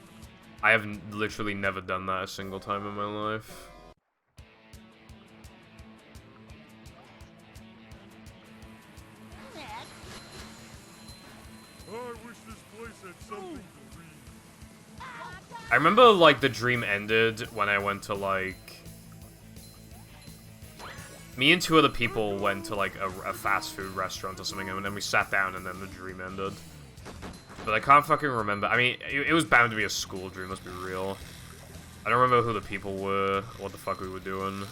I have literally never done that a single time in my life. I wish this place had something to read. I remember, like, the dream ended when I went to, like... Me and two other people went to, like, a fast food restaurant or something, and then we sat down, and then the dream ended. But I can't fucking remember. I mean, it was bound to be a school dream, let's be real. I don't remember who the people were, or what the fuck we were doing.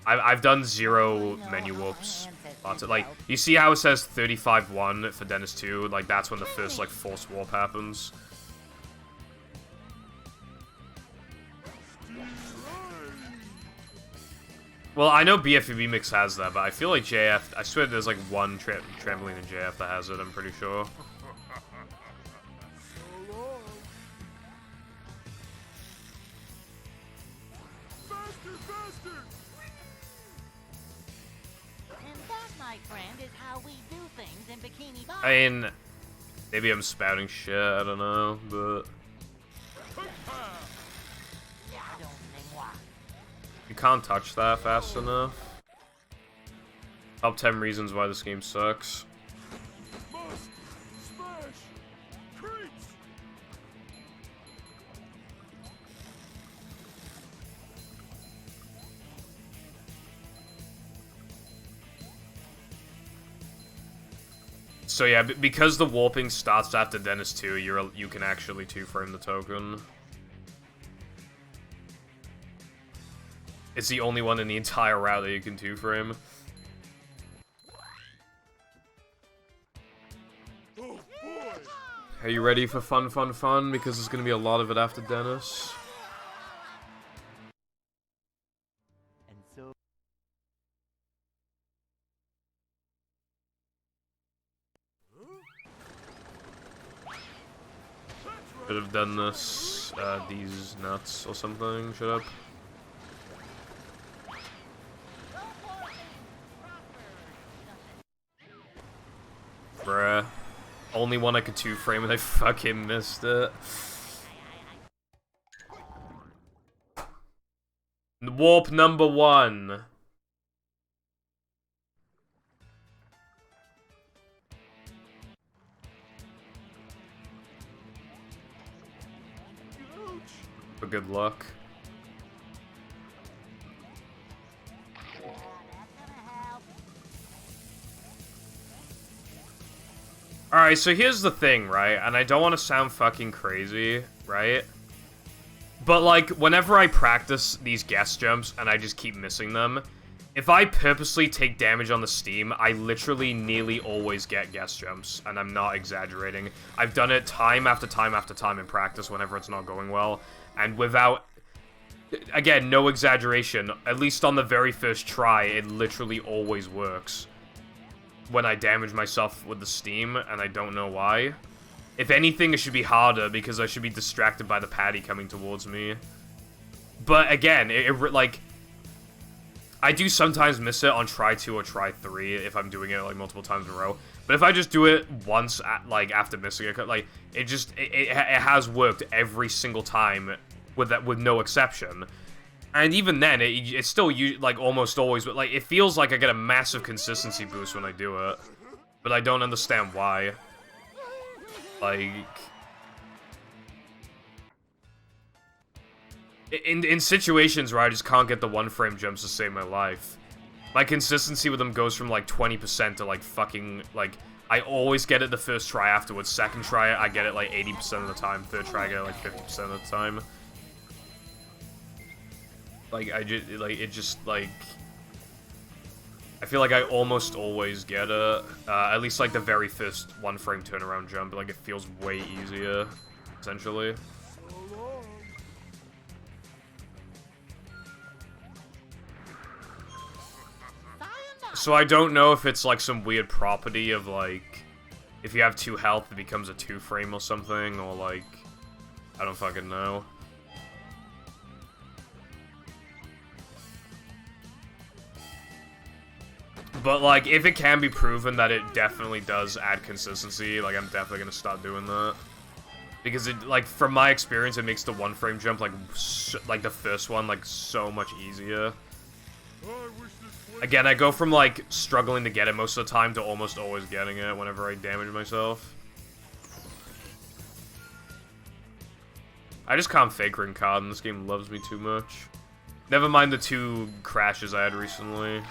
I've done 0 menu whoops. Lots of, like, you see how it says 35-1 for Dennis 2? Like, that's when the first, like, forced warp happens. Well, I know BFEB Mix has that, but I feel like JF... I swear there's, like, one trampoline in JF that has it, I'm pretty sure. Faster, faster! And that, my friend, is how we do things in Bikini Bottom. I mean, maybe I'm spouting shit, I don't know, but... You can't touch that fast enough. Top 10 reasons why this game sucks. Must smash crates! So yeah, because the warping starts after Dennis 2, you can actually 2-frame the token. It's the only one in the entire route that you can 2-frame. Oh boy! Are you ready for fun, fun, fun? Because there's gonna be a lot of it after Dennis. And so... Should have done this, these nuts or something. Shut up. Bruh. Only one I could 2-frame and I fucking missed it. Warp number 1. For good luck. Alright, so here's the thing, right? And I don't want to sound fucking crazy, right? But, like, whenever I practice these guest jumps and I just keep missing them, If I purposely take damage on the steam, I literally nearly always get guest jumps, and I'm not exaggerating. I've done it time after time after time in practice whenever it's not going well, and without, again, no exaggeration, at least on the very first try, it literally always works when I damage myself with the steam, and I don't know why. If anything, it should be harder, because I should be distracted by the patty coming towards me. But again, like, I do sometimes miss it on try 2 or try 3 if I'm doing it like multiple times in a row. But if I just do it once, like after missing it, like it has worked every single time with no exception. And even then, it's still like almost always, but like it feels like I get a massive consistency boost when I do it. But I don't understand why. Like, in situations where I just can't get the 1-frame jumps to save my life, my consistency with them goes from like 20% to like fucking, like, I always get it the first try afterwards. Second try, I get it like 80% of the time. Third try, I get it like 50% of the time. Like, I feel like I almost always get it. At least like the very first 1-frame turnaround jump, like it feels way easier, essentially. So I don't know if it's like some weird property of like, if you have 2 health, it becomes a 2-frame or something, or like, I don't fucking know. But like, if it can be proven that it definitely does add consistency, like I'm definitely gonna start doing that. Because it, like, from my experience, it makes the 1-frame jump, like, like the first one, like, so much easier. Again, I go from, like, struggling to get it most of the time to almost always getting it whenever I damage myself. I just can't fake ring card, and this game loves me too much. Never mind the 2 crashes I had recently.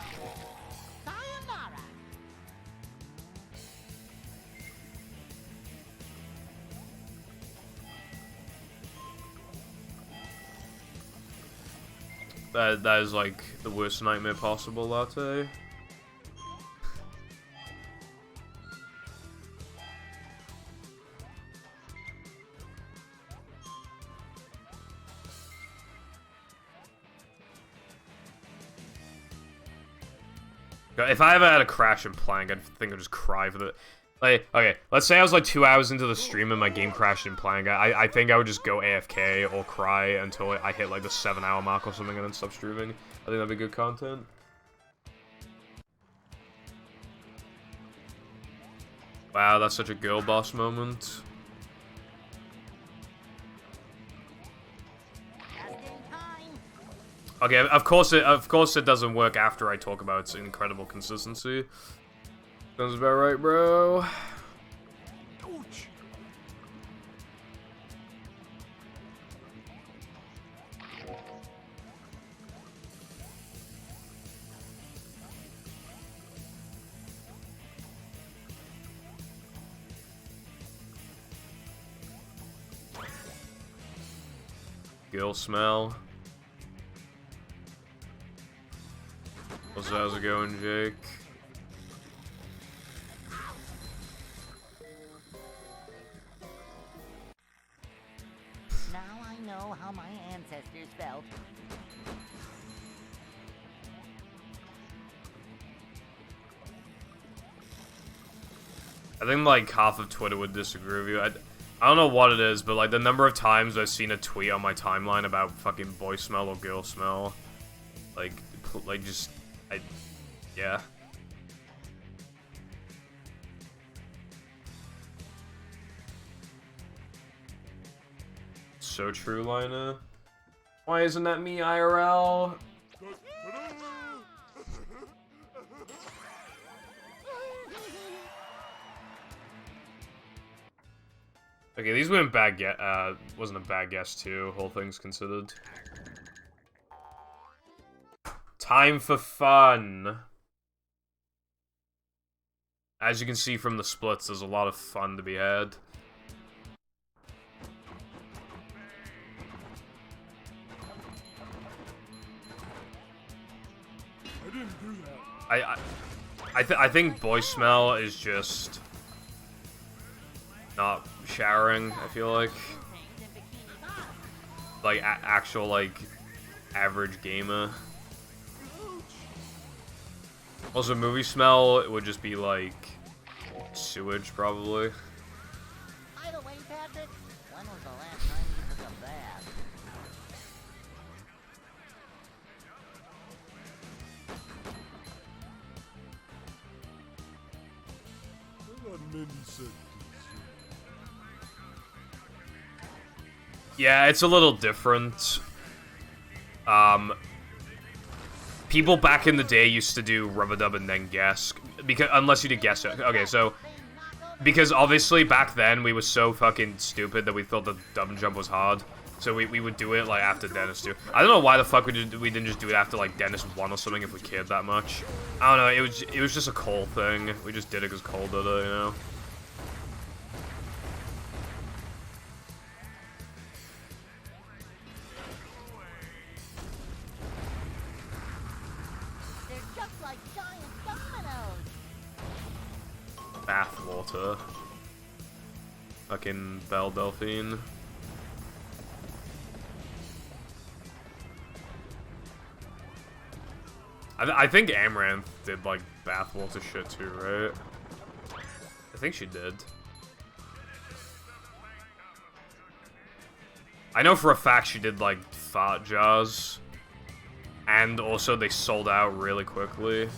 That is, like, the worst nightmare possible, latte. If I ever had a crash in Plank, I'd think I'd just cry for the... Like, okay, let's say I was like 2 hours into the stream and my game crashed in Plank. I think I would just go AFK or cry until I hit like the 7-hour mark or something and then stop streaming. I think that'd be good content. Wow, that's such a girl boss moment. Okay, of course it doesn't work after I talk about its incredible consistency. Sounds about right, bro. Ouch. Gill smell. How's it going, Jake? Now I know how my ancestors felt. I think like half of Twitter would disagree with you. I don't know what it is, but like the number of times I've seen a tweet on my timeline about fucking boy smell or girl smell, like just, yeah. So true, Lina. Why isn't that me, IRL? Okay, these weren't bad wasn't a bad guess too, whole things considered. Time for fun. As you can see from the splits, there's a lot of fun to be had. I didn't do that. I think boy smell is just not showering. I feel like actual like average gamer. Also, movie smell it would just be like sewage probably. By the way, Patrick, when was the last time you took a bath? There are many sentences. Yeah, it's a little different. People back in the day used to do rubber dub and then guess, because unless you did guess it. Okay, so because obviously back then we were so fucking stupid that we thought the dub and jump was hard, so we would do it like after Dennis 2. I don't know why the fuck we didn't just do it after like Dennis 1 or something if we cared that much. I don't know. It was just a Cole thing. We just did it because Cole did it, you know. Bathwater. Fucking Belle Delphine. I think Amaranth did like bathwater shit too, right? I think she did. I know for a fact she did like fart jars. And also they sold out really quickly.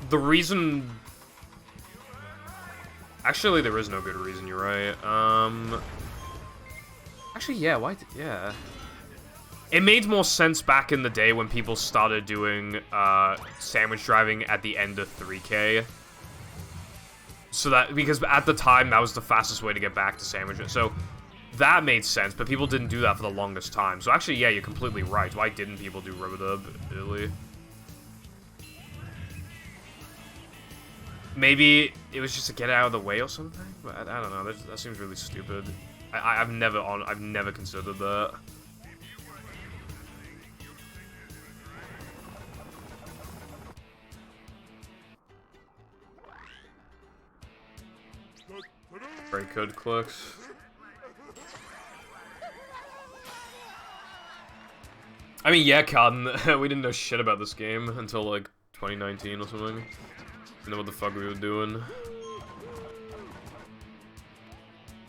The reason... Actually, there is no good reason, you're right. Actually, yeah, why... Yeah. It made more sense back in the day when people started doing, sandwich driving at the end of 3K. So that... Because at the time, that was the fastest way to get back to sandwiches. So, that made sense, but people didn't do that for the longest time. So actually, yeah, you're completely right. Why didn't people do Rubadub, really? Maybe it was just to get out of the way or something, but I don't know. That seems really stupid. I've never considered that. Very good clicks. I mean, yeah, Cotton. We didn't know shit about this game until like 2019 or something. Know what the fuck we were doing.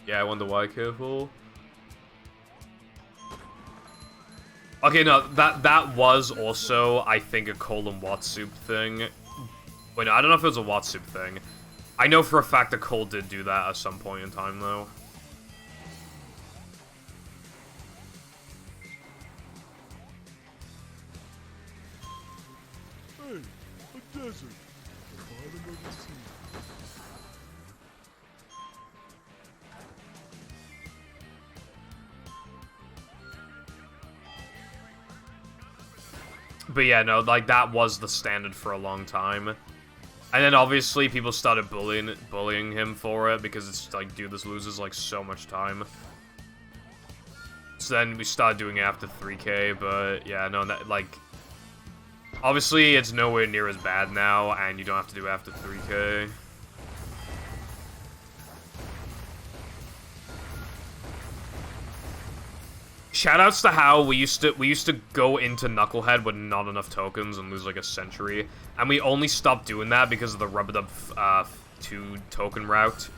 Yeah, I wonder why, careful. Okay, no, that was also, I think, a Cole and Watt soup thing. Wait, no, I don't know if it was a Watt soup thing. I know for a fact that Cole did do that at some point in time, though. Hey, a desert. The bottom of the sea. But yeah, no, like, that was the standard for a long time. And then, obviously, people started bullying him for it, because it's like, dude, this loses, like, so much time. So then we started doing it after 3K, but yeah, no, that, like... Obviously, it's nowhere near as bad now, and you don't have to do it after 3K. Shoutouts to how we used to go into Knucklehead with not enough tokens and lose like a century, and we only stopped doing that because of the Rubadub 2 token route.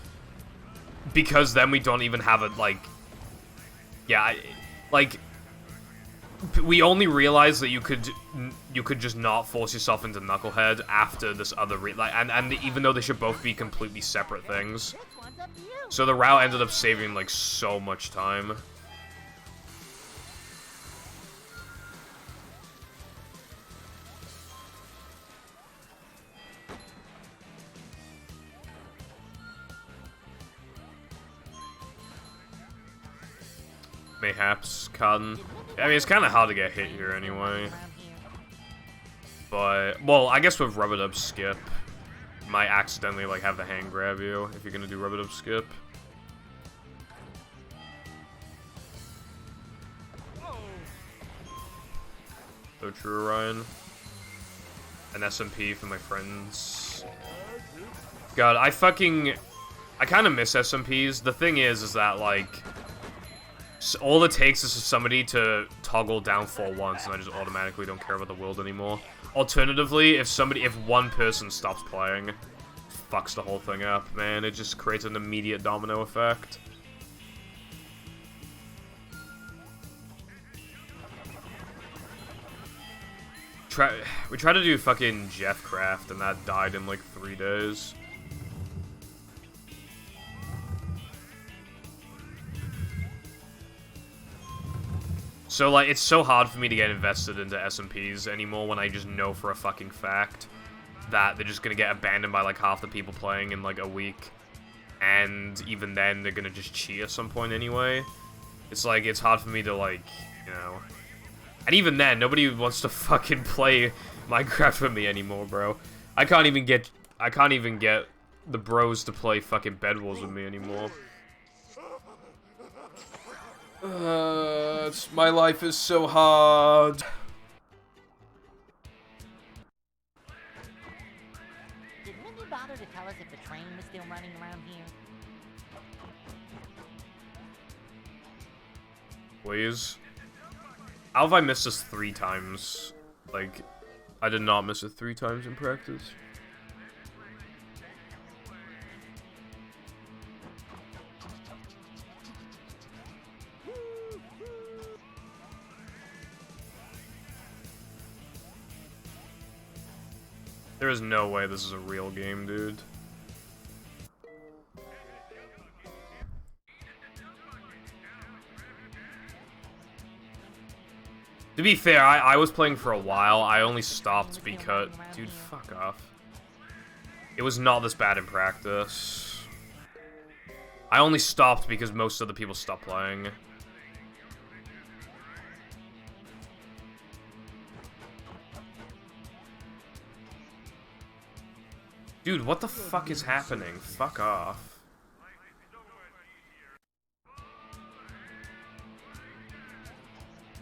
Because then we don't even have it like, yeah, like we only realized that you could just not force yourself into Knucklehead after this other and even though they should both be completely separate things, so the route ended up saving like so much time. Mayhaps, Cotton. I mean, it's kind of hard to get hit here anyway. But, well, I guess with rub-a-dub skip, you might accidentally, like, have the hand grab you if you're gonna do rub-a-dub skip. So true, Ryan. An SMP for my friends. God, I kind of miss SMPs. The thing is that, like, all it takes is for somebody to toggle down 4 once, and I just automatically don't care about the world anymore. Alternatively, if one person stops playing, fucks the whole thing up, man. It just creates an immediate domino effect. We tried to do fucking Jeffcraft, and that died in like 3 days. So, like, it's so hard for me to get invested into SMPs anymore when I just know for a fucking fact that they're just gonna get abandoned by, like, half the people playing in, like, a week. And even then, they're gonna just cheat at some point anyway. It's, like, it's hard for me to, like, you know... And even then, nobody wants to fucking play Minecraft with me anymore, bro. I can't even get the bros to play fucking Bed Wars with me anymore. My life is so hard. Did Mindy bother to tell us if the train was still running around here? Please. How have I missed this 3 times? Like, I did not miss it 3 times in practice. There is no way this is a real game, dude. To be fair, I was playing for a while. I only stopped because... Dude, fuck off. It was not this bad in practice. I only stopped because most of the people stopped playing. Dude, what the fuck is happening? Fuck off.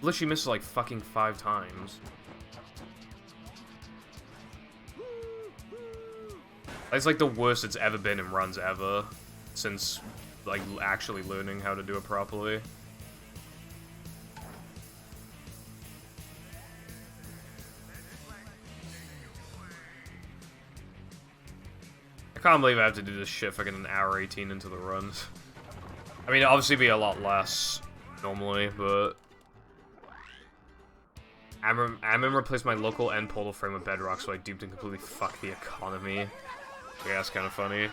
Literally missed like fucking 5 times. It's like the worst it's ever been in runs ever. Since, like, actually learning how to do it properly. I can't believe I have to do this shit fucking an hour 18 into the runs. I mean, obviously be a lot less normally, but... Amon replaced my local end portal frame with Bedrock, so I duped and completely fucked the economy. Yeah, that's kind of funny. Are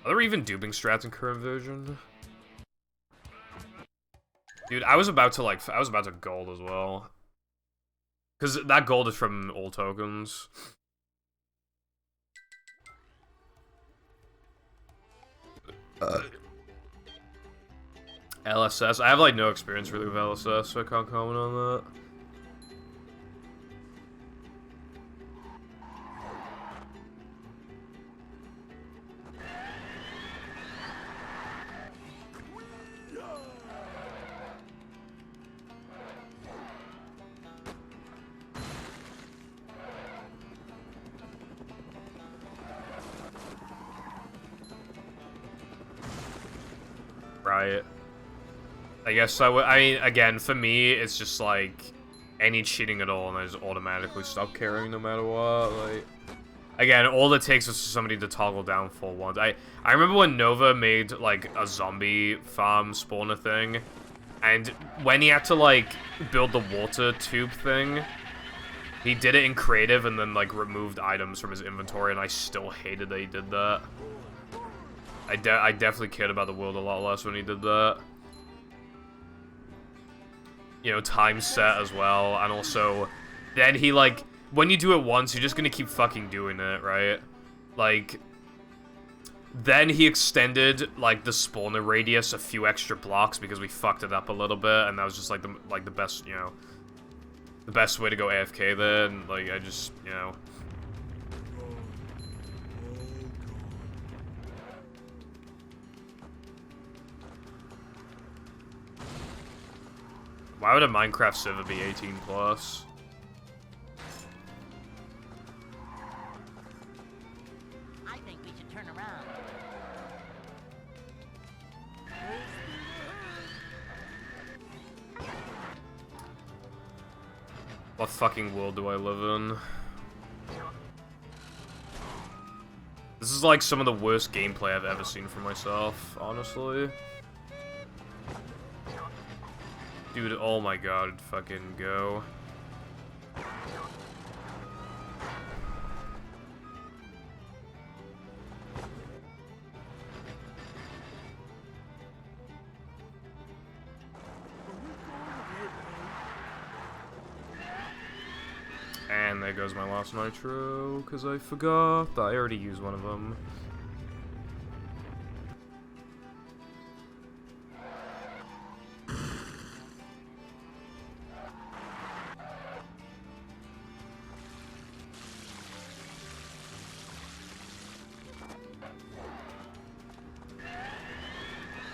there even duping strats in current version? Dude, I was about to gold as well. Because that gold is from all tokens. LSS. I have, like, no experience really with LSS, so I can't comment on that. Right. I guess I mean, again, for me, it's just like any cheating at all, and I just automatically stop caring no matter what. Like, again, all it takes is for somebody to toggle down full once. I remember when Nova made like a zombie farm spawner thing, and when he had to like build the water tube thing, he did it in creative and then like removed items from his inventory, and I still hated that he did that. I definitely cared about the world a lot less when he did that. You know, time set as well, and also, then he, like, when you do it once, you're just gonna keep fucking doing it, right? Like, Then he extended, like, the spawner radius a few extra blocks because we fucked it up a little bit, and that was just, like, the best, you know, the best way to go AFK there, and, like, I just, you know... Why would a Minecraft server be 18 plus? I think we should turn around. What fucking world do I live in? This is like some of the worst gameplay I've ever seen for myself, honestly. Dude, oh my god, fucking go. And there goes my last nitro, because I forgot that I already used one of them.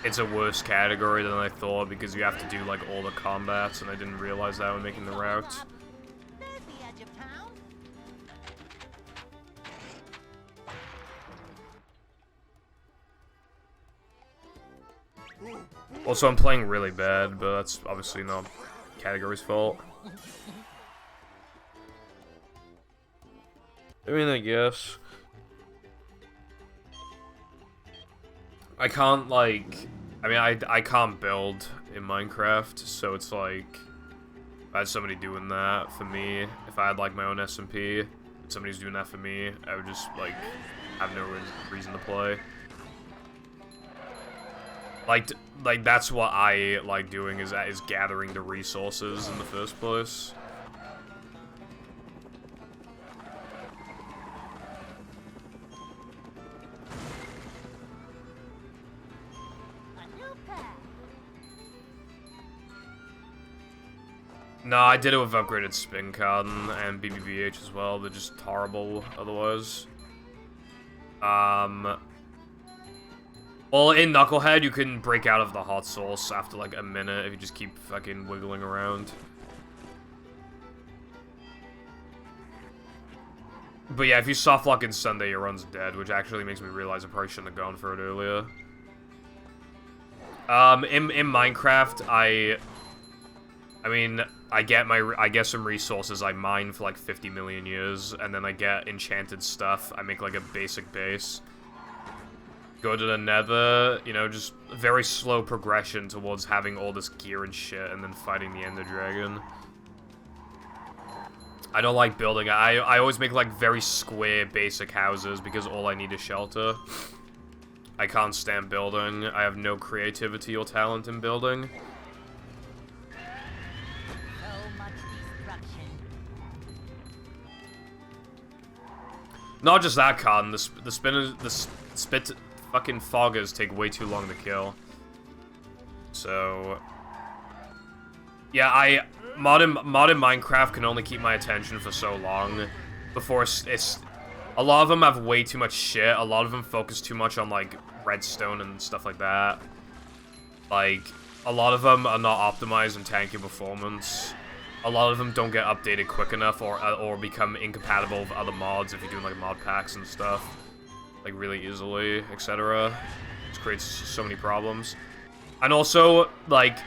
It's a worse category than I thought because you have to do like all the combats, and I didn't realize that when making the route. There's the edge of town. Also, I'm playing really bad, but that's obviously not category's fault. I mean, I guess. I can't, like... I mean, I can't build in Minecraft, so it's like... If I had somebody doing that for me, if I had, like, my own SMP, and somebody's doing that for me, I would just, like, have no reason to play. Like, that's what I like doing, is gathering the resources in the first place. No, I did it with upgraded spin cotton and BBBH as well. They're just horrible otherwise. Well, in Knucklehead, you can break out of the hot sauce after like a minute if you just keep fucking wiggling around. But yeah, if you softlock in Sunday, your run's dead, which actually makes me realize I probably shouldn't have gone for it earlier. In Minecraft, I mean, I get some resources I mine for like 50 million years, and then I get enchanted stuff. I make like a basic base. Go to the nether, you know, just very slow progression towards having all this gear and shit, and then fighting the Ender Dragon. I don't like building. I always make like very square basic houses because all I need is shelter. I can't stand building. I have no creativity or talent in building. Not just that, Cotton. The spit fucking foggers take way too long to kill. So yeah, modern Minecraft can only keep my attention for so long before it's a lot of them have way too much shit. A lot of them focus too much on like redstone and stuff like that. Like a lot of them are not optimized in tanky performance. A lot of them don't get updated quick enough or become incompatible with other mods if you're doing like mod packs and stuff, like really easily, etc. It creates so many problems. And also, like,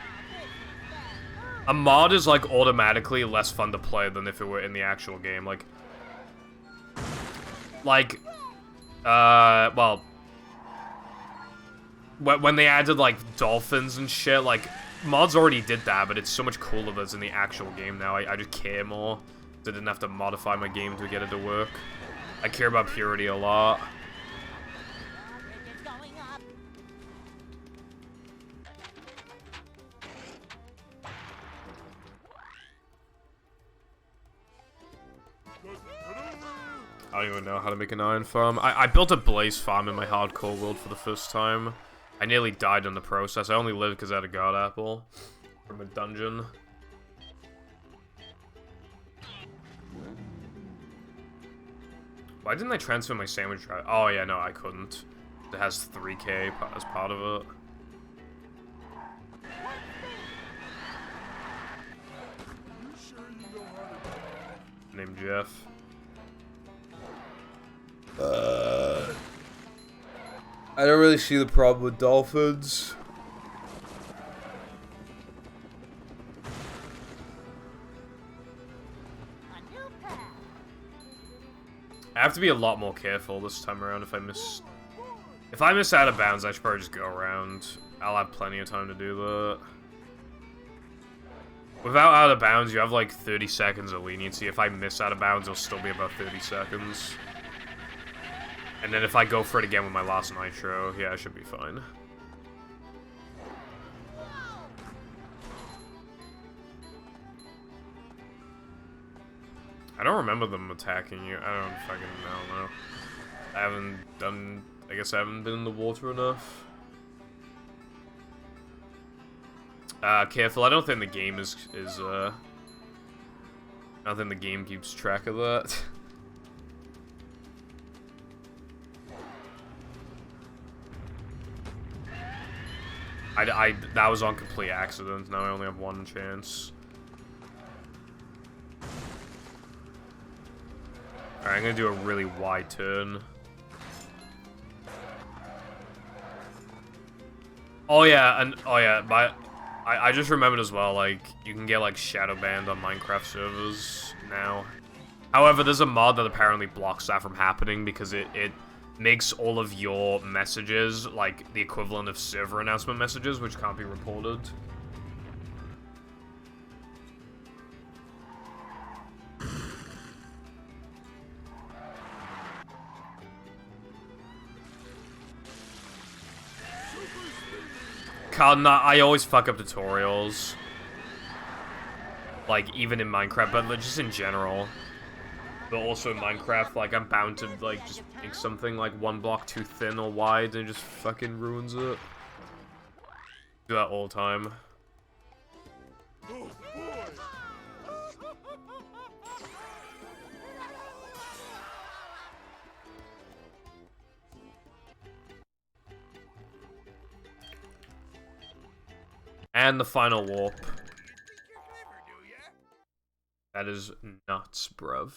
a mod is like automatically less fun to play than if it were in the actual game. Well, when they added like dolphins and shit, like, mods already did that, but it's so much cooler that's in the actual game now. I just care more. I didn't have to modify my game to get it to work. I care about purity a lot. Oh don't even know how to make an iron farm. I built a blaze farm in my hardcore world for the first time. I nearly died in the process. I only lived because I had a god apple from a dungeon. Why didn't I transfer my sandwich drive? Oh yeah, no, I couldn't. It has 3K as part of it. Named Jeff. I don't really see the problem with dolphins. I have to be a lot more careful this time around if I miss... If I miss out of bounds, I should probably just go around. I'll have plenty of time to do that. Without out of bounds, you have like 30 seconds of leniency. If I miss out of bounds, it'll still be about 30 seconds. And then if I go for it again with my last nitro, yeah, I should be fine. I don't remember them attacking you. I don't know. I haven't done... I guess I haven't been in the water enough. Careful. I don't think the game I don't think the game keeps track of that. That was on complete accident. Now I only have one chance. Alright, I'm gonna do a really wide turn. Oh yeah, I just remembered as well, like, you can get, like, shadow banned on Minecraft servers now. However, there's a mod that apparently blocks that from happening because it makes all of your messages, like, the equivalent of server announcement messages, which can't be reported. I always fuck up tutorials. Like, even in Minecraft, but just in general. But also in Minecraft, like, I'm bound to, like, just make something, like, one block too thin or wide, and it just fucking ruins it. Do that all the time. Oh, boy. And the final warp. That is nuts, bruv.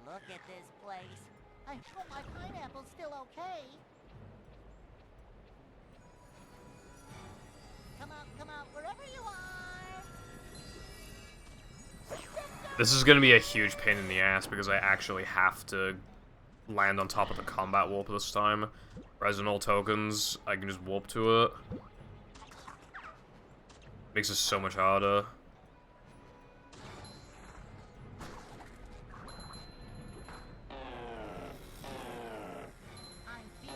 Look at this place. I hope my pineapple's still okay. Come out, wherever you are. This is gonna be a huge pain in the ass because I actually have to land on top of the combat warp this time. Whereas in all tokens, I can just warp to it. Makes it so much harder.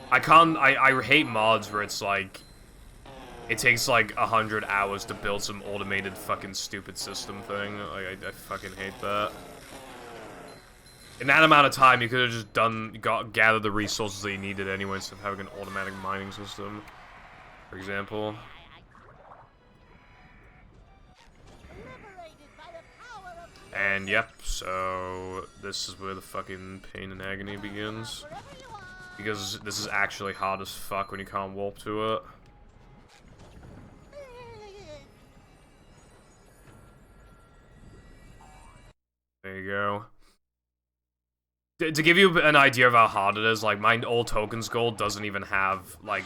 I hate mods where it's like, it takes like 100 hours to build some automated fucking stupid system thing. Like, I fucking hate that. In that amount of time, you could have just gathered the resources that you needed anyway instead of having an automatic mining system, for example. And yep, so this is where the fucking pain and agony begins. Because this is actually hard as fuck when you can't warp to it. There you go. To give you an idea of how hard it is, like, my all tokens goal doesn't even have, like,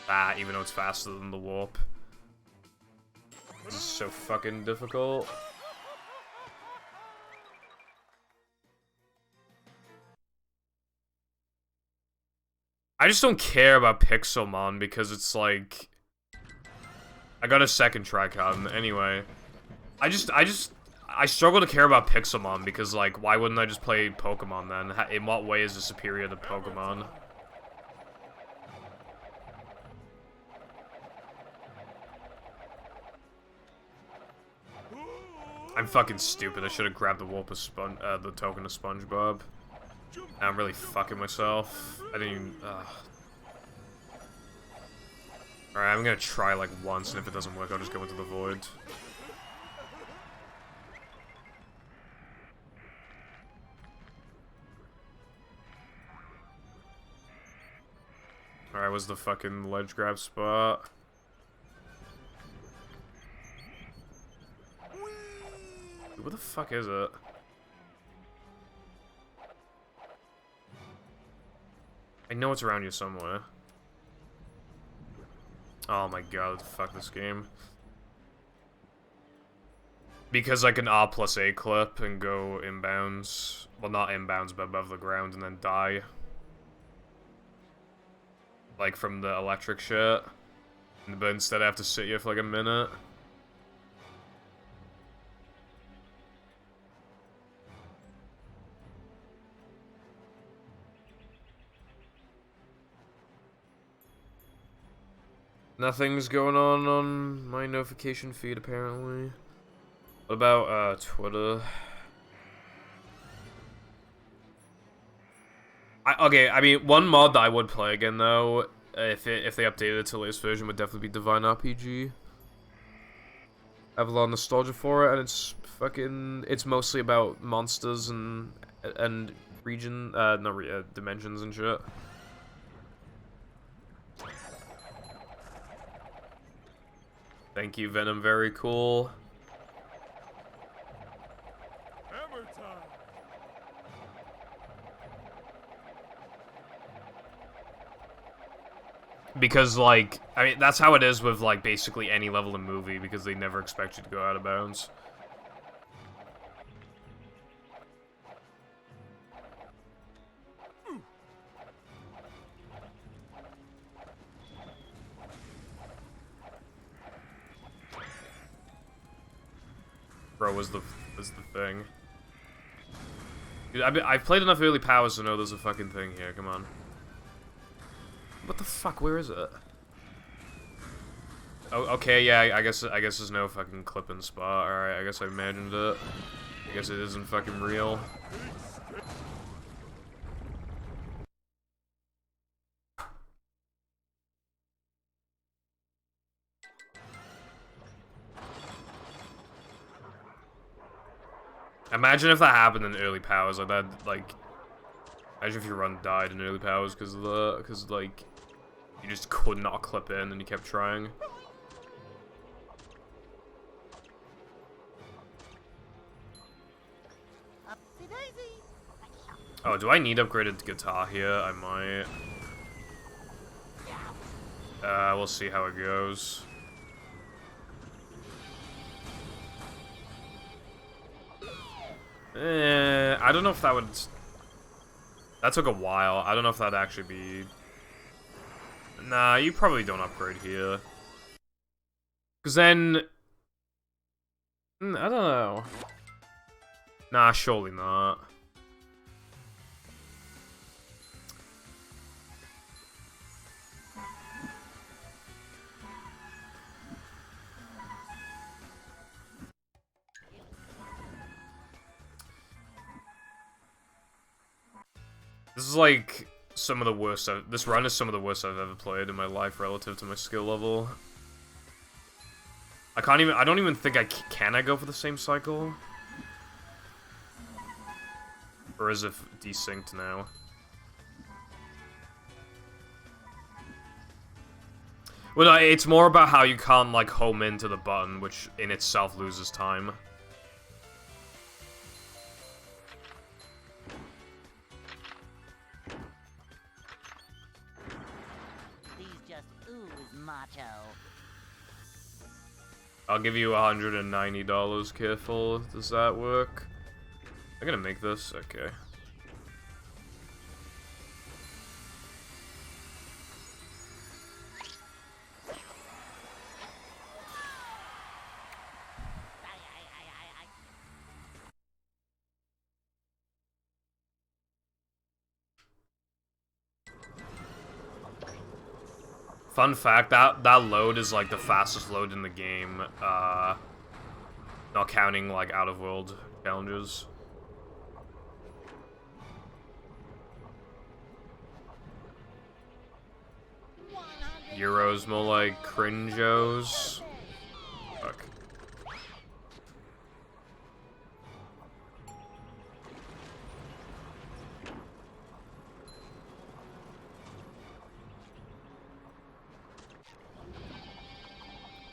that, even though it's faster than the warp. This is so fucking difficult. I just don't care about Pixelmon because it's like... I got a second tricon, anyway. I struggle to care about Pixelmon because, like, why wouldn't I just play Pokemon then? In what way is it superior to Pokemon? I'm fucking stupid. I should have grabbed the the token of SpongeBob. Now I'm really fucking myself. I didn't even. Alright, I'm gonna try like once, and if it doesn't work, I'll just go into the void. Alright, where's the fucking ledge grab spot? What the fuck is it? I know it's around here somewhere. Oh my god, fuck this game. Because I can R plus A clip and go inbounds. Well, not inbounds, but above the ground and then die. Like from the electric shit. But instead I have to sit here for like a minute. Nothing's going on my notification feed, apparently. What about, Twitter? Okay, I mean, one mod that I would play again, though, if they updated it to the latest version, would definitely be Divine RPG. I have a lot of nostalgia for it, and it's fucking... It's mostly about monsters and dimensions and shit. Thank you, Venom. Very cool. Hammer time. Because, like, I mean, that's how it is with, like, basically any level in movie, because they never expect you to go out of bounds. Bro, was the thing. Dude, I've played enough early powers to know there's a fucking thing here. Come on. What the fuck? Where is it? Oh, okay. Yeah, I guess there's no fucking clipping spot. All right, I guess I imagined it. I guess it isn't fucking real. Imagine if that happened in early powers, like that, like, imagine if your run died in early powers because like, you just could not clip in and you kept trying. Oh, do I need upgraded guitar here? I might. We'll see how it goes. I don't know if that would... That took a while. I don't know if that'd actually be... Nah, you probably don't upgrade here. Because then... I don't know. Nah, surely not. This is like some of the worst. This run is some of the worst I've ever played in my life relative to my skill level. I can't even. I don't even think I can. I go for the same cycle, or is it desynced now? Well, no, it's more about how you can't like home into the button, which in itself loses time. I'll give you $190, careful. Does that work? I'm gonna make this? Okay. Fun fact, that load is like the fastest load in the game. Not Not counting, like, out-of-world challenges. Euros, more like cringos. Fuck.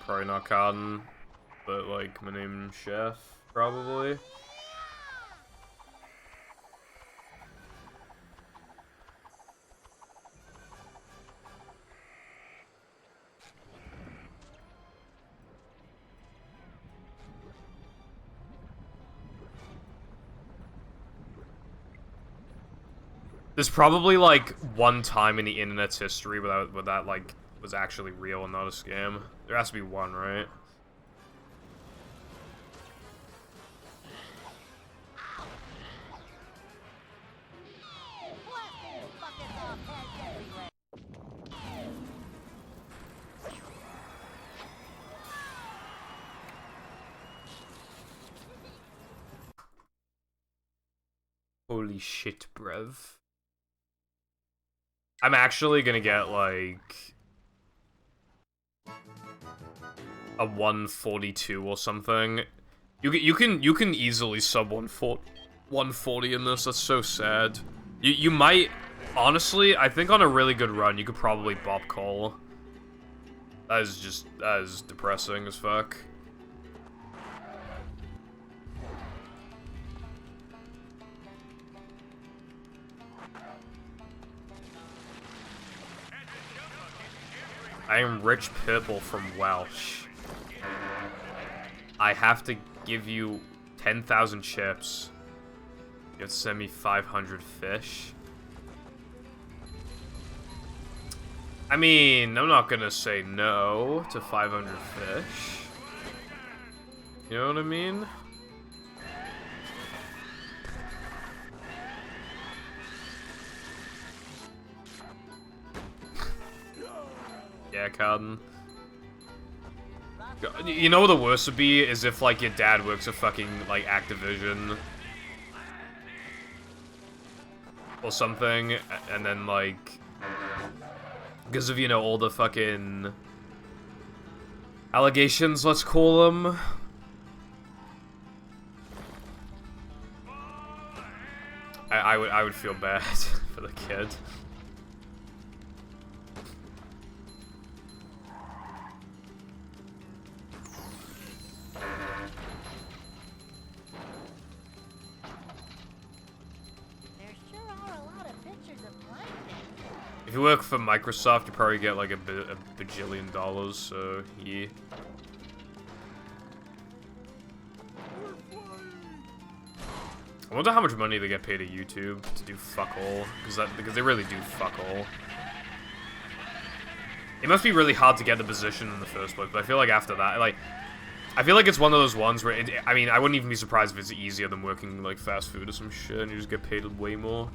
Probably not cotton, but like my name's Chef, probably. There's probably like one time in the internet's history where that like was actually real and not a scam. There has to be one, right? Holy shit, bruv. I'm actually gonna get, like, a 142 or something. You can easily sub 140 in this. That's so sad. You might, honestly, I think on a really good run, you could probably bop call. That is depressing as fuck. I am Rich Purple from Welsh. I have to give you 10,000 chips. You have to send me 500 fish. I mean, I'm not gonna say no to 500 fish. You know what I mean? Yeah, Carden. You know what the worst would be is if like your dad works at fucking like Activision or something, and then like because of, you know, all the fucking allegations, let's call them. I would feel bad for the kid. If you work for Microsoft, you probably get like a bajillion dollars, so yeah. I wonder how much money they get paid at YouTube to do fuck all, because they really do fuck all. It must be really hard to get the position in the first place, but I feel like after that, like, I feel like it's one of those ones where, I mean, I wouldn't even be surprised if it's easier than working, like, fast food or some shit, and you just get paid way more.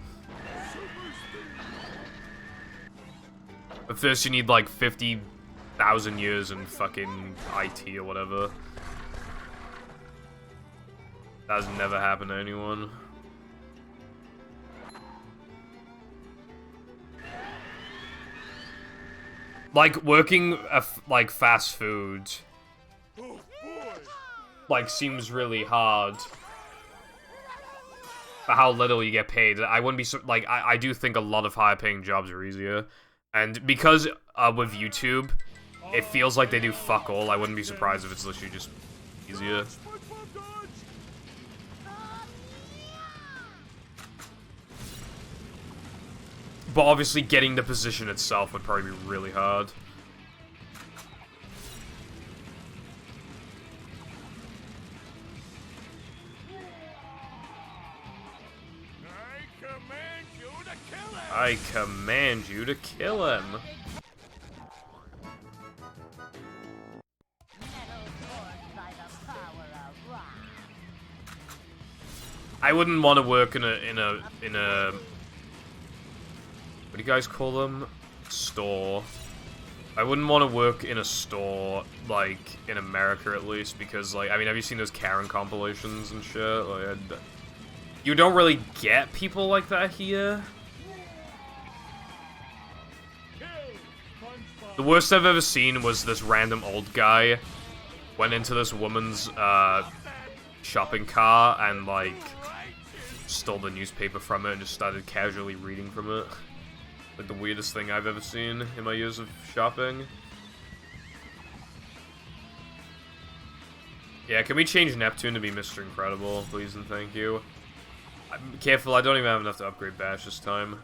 But first you need, like, 50,000 years in fucking IT or whatever. That has never happened to anyone. Like, working, like, fast food, like, seems really hard for how little you get paid. I wouldn't be, like, I do think a lot of higher-paying jobs are easier. And because, with YouTube, it feels like they do fuck all, I wouldn't be surprised if it's literally just easier. But obviously getting the position itself would probably be really hard. I command you to kill him. I wouldn't want to work in a what do you guys call them? Store. I wouldn't want to work in a store, like, in America at least, because, like, I mean, have you seen those Karen compilations and shit? Like, you don't really get people like that here. The worst I've ever seen was this random old guy went into this woman's, shopping cart and, like, stole the newspaper from it and just started casually reading from it. Like, the weirdest thing I've ever seen in my years of shopping. Yeah, can we change Neptune to be Mr. Incredible, please and thank you? I'm careful, I don't even have enough to upgrade Bash this time.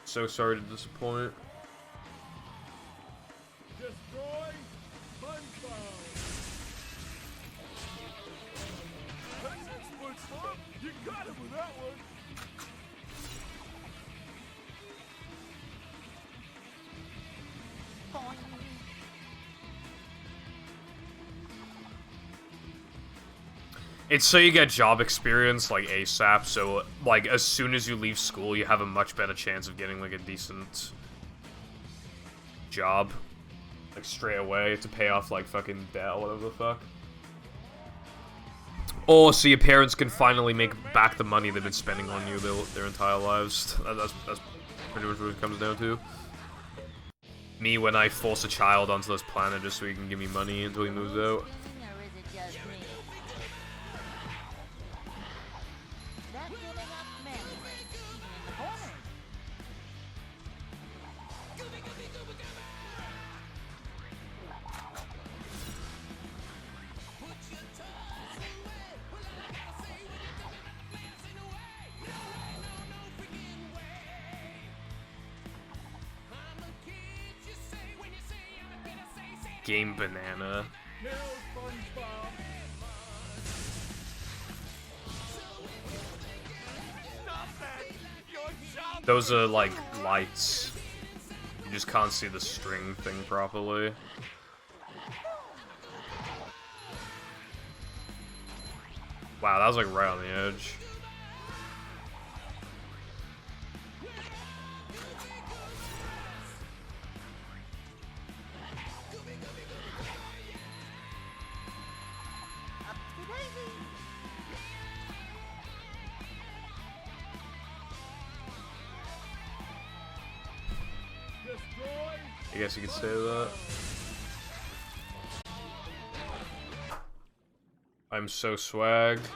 So sorry to disappoint. Destroy SpongeBob. That's it, SpongeBob. You got him with that one. It's so you get job experience, like, ASAP, so, like, as soon as you leave school, you have a much better chance of getting, like, a decent job. Like, straight away, to pay off, like, fucking debt or whatever the fuck. Or so your parents can finally make back the money they've been spending on you their entire lives. That's pretty much what it comes down to. Me when I force a child onto this planet just so he can give me money until he moves out. Game Banana. Kill SpongeBob. Stop that. You're jumping. Those are, like, lights. You just can't see the string thing properly. Wow, that was, like, right on the edge. I guess you could say that. I'm so swagged.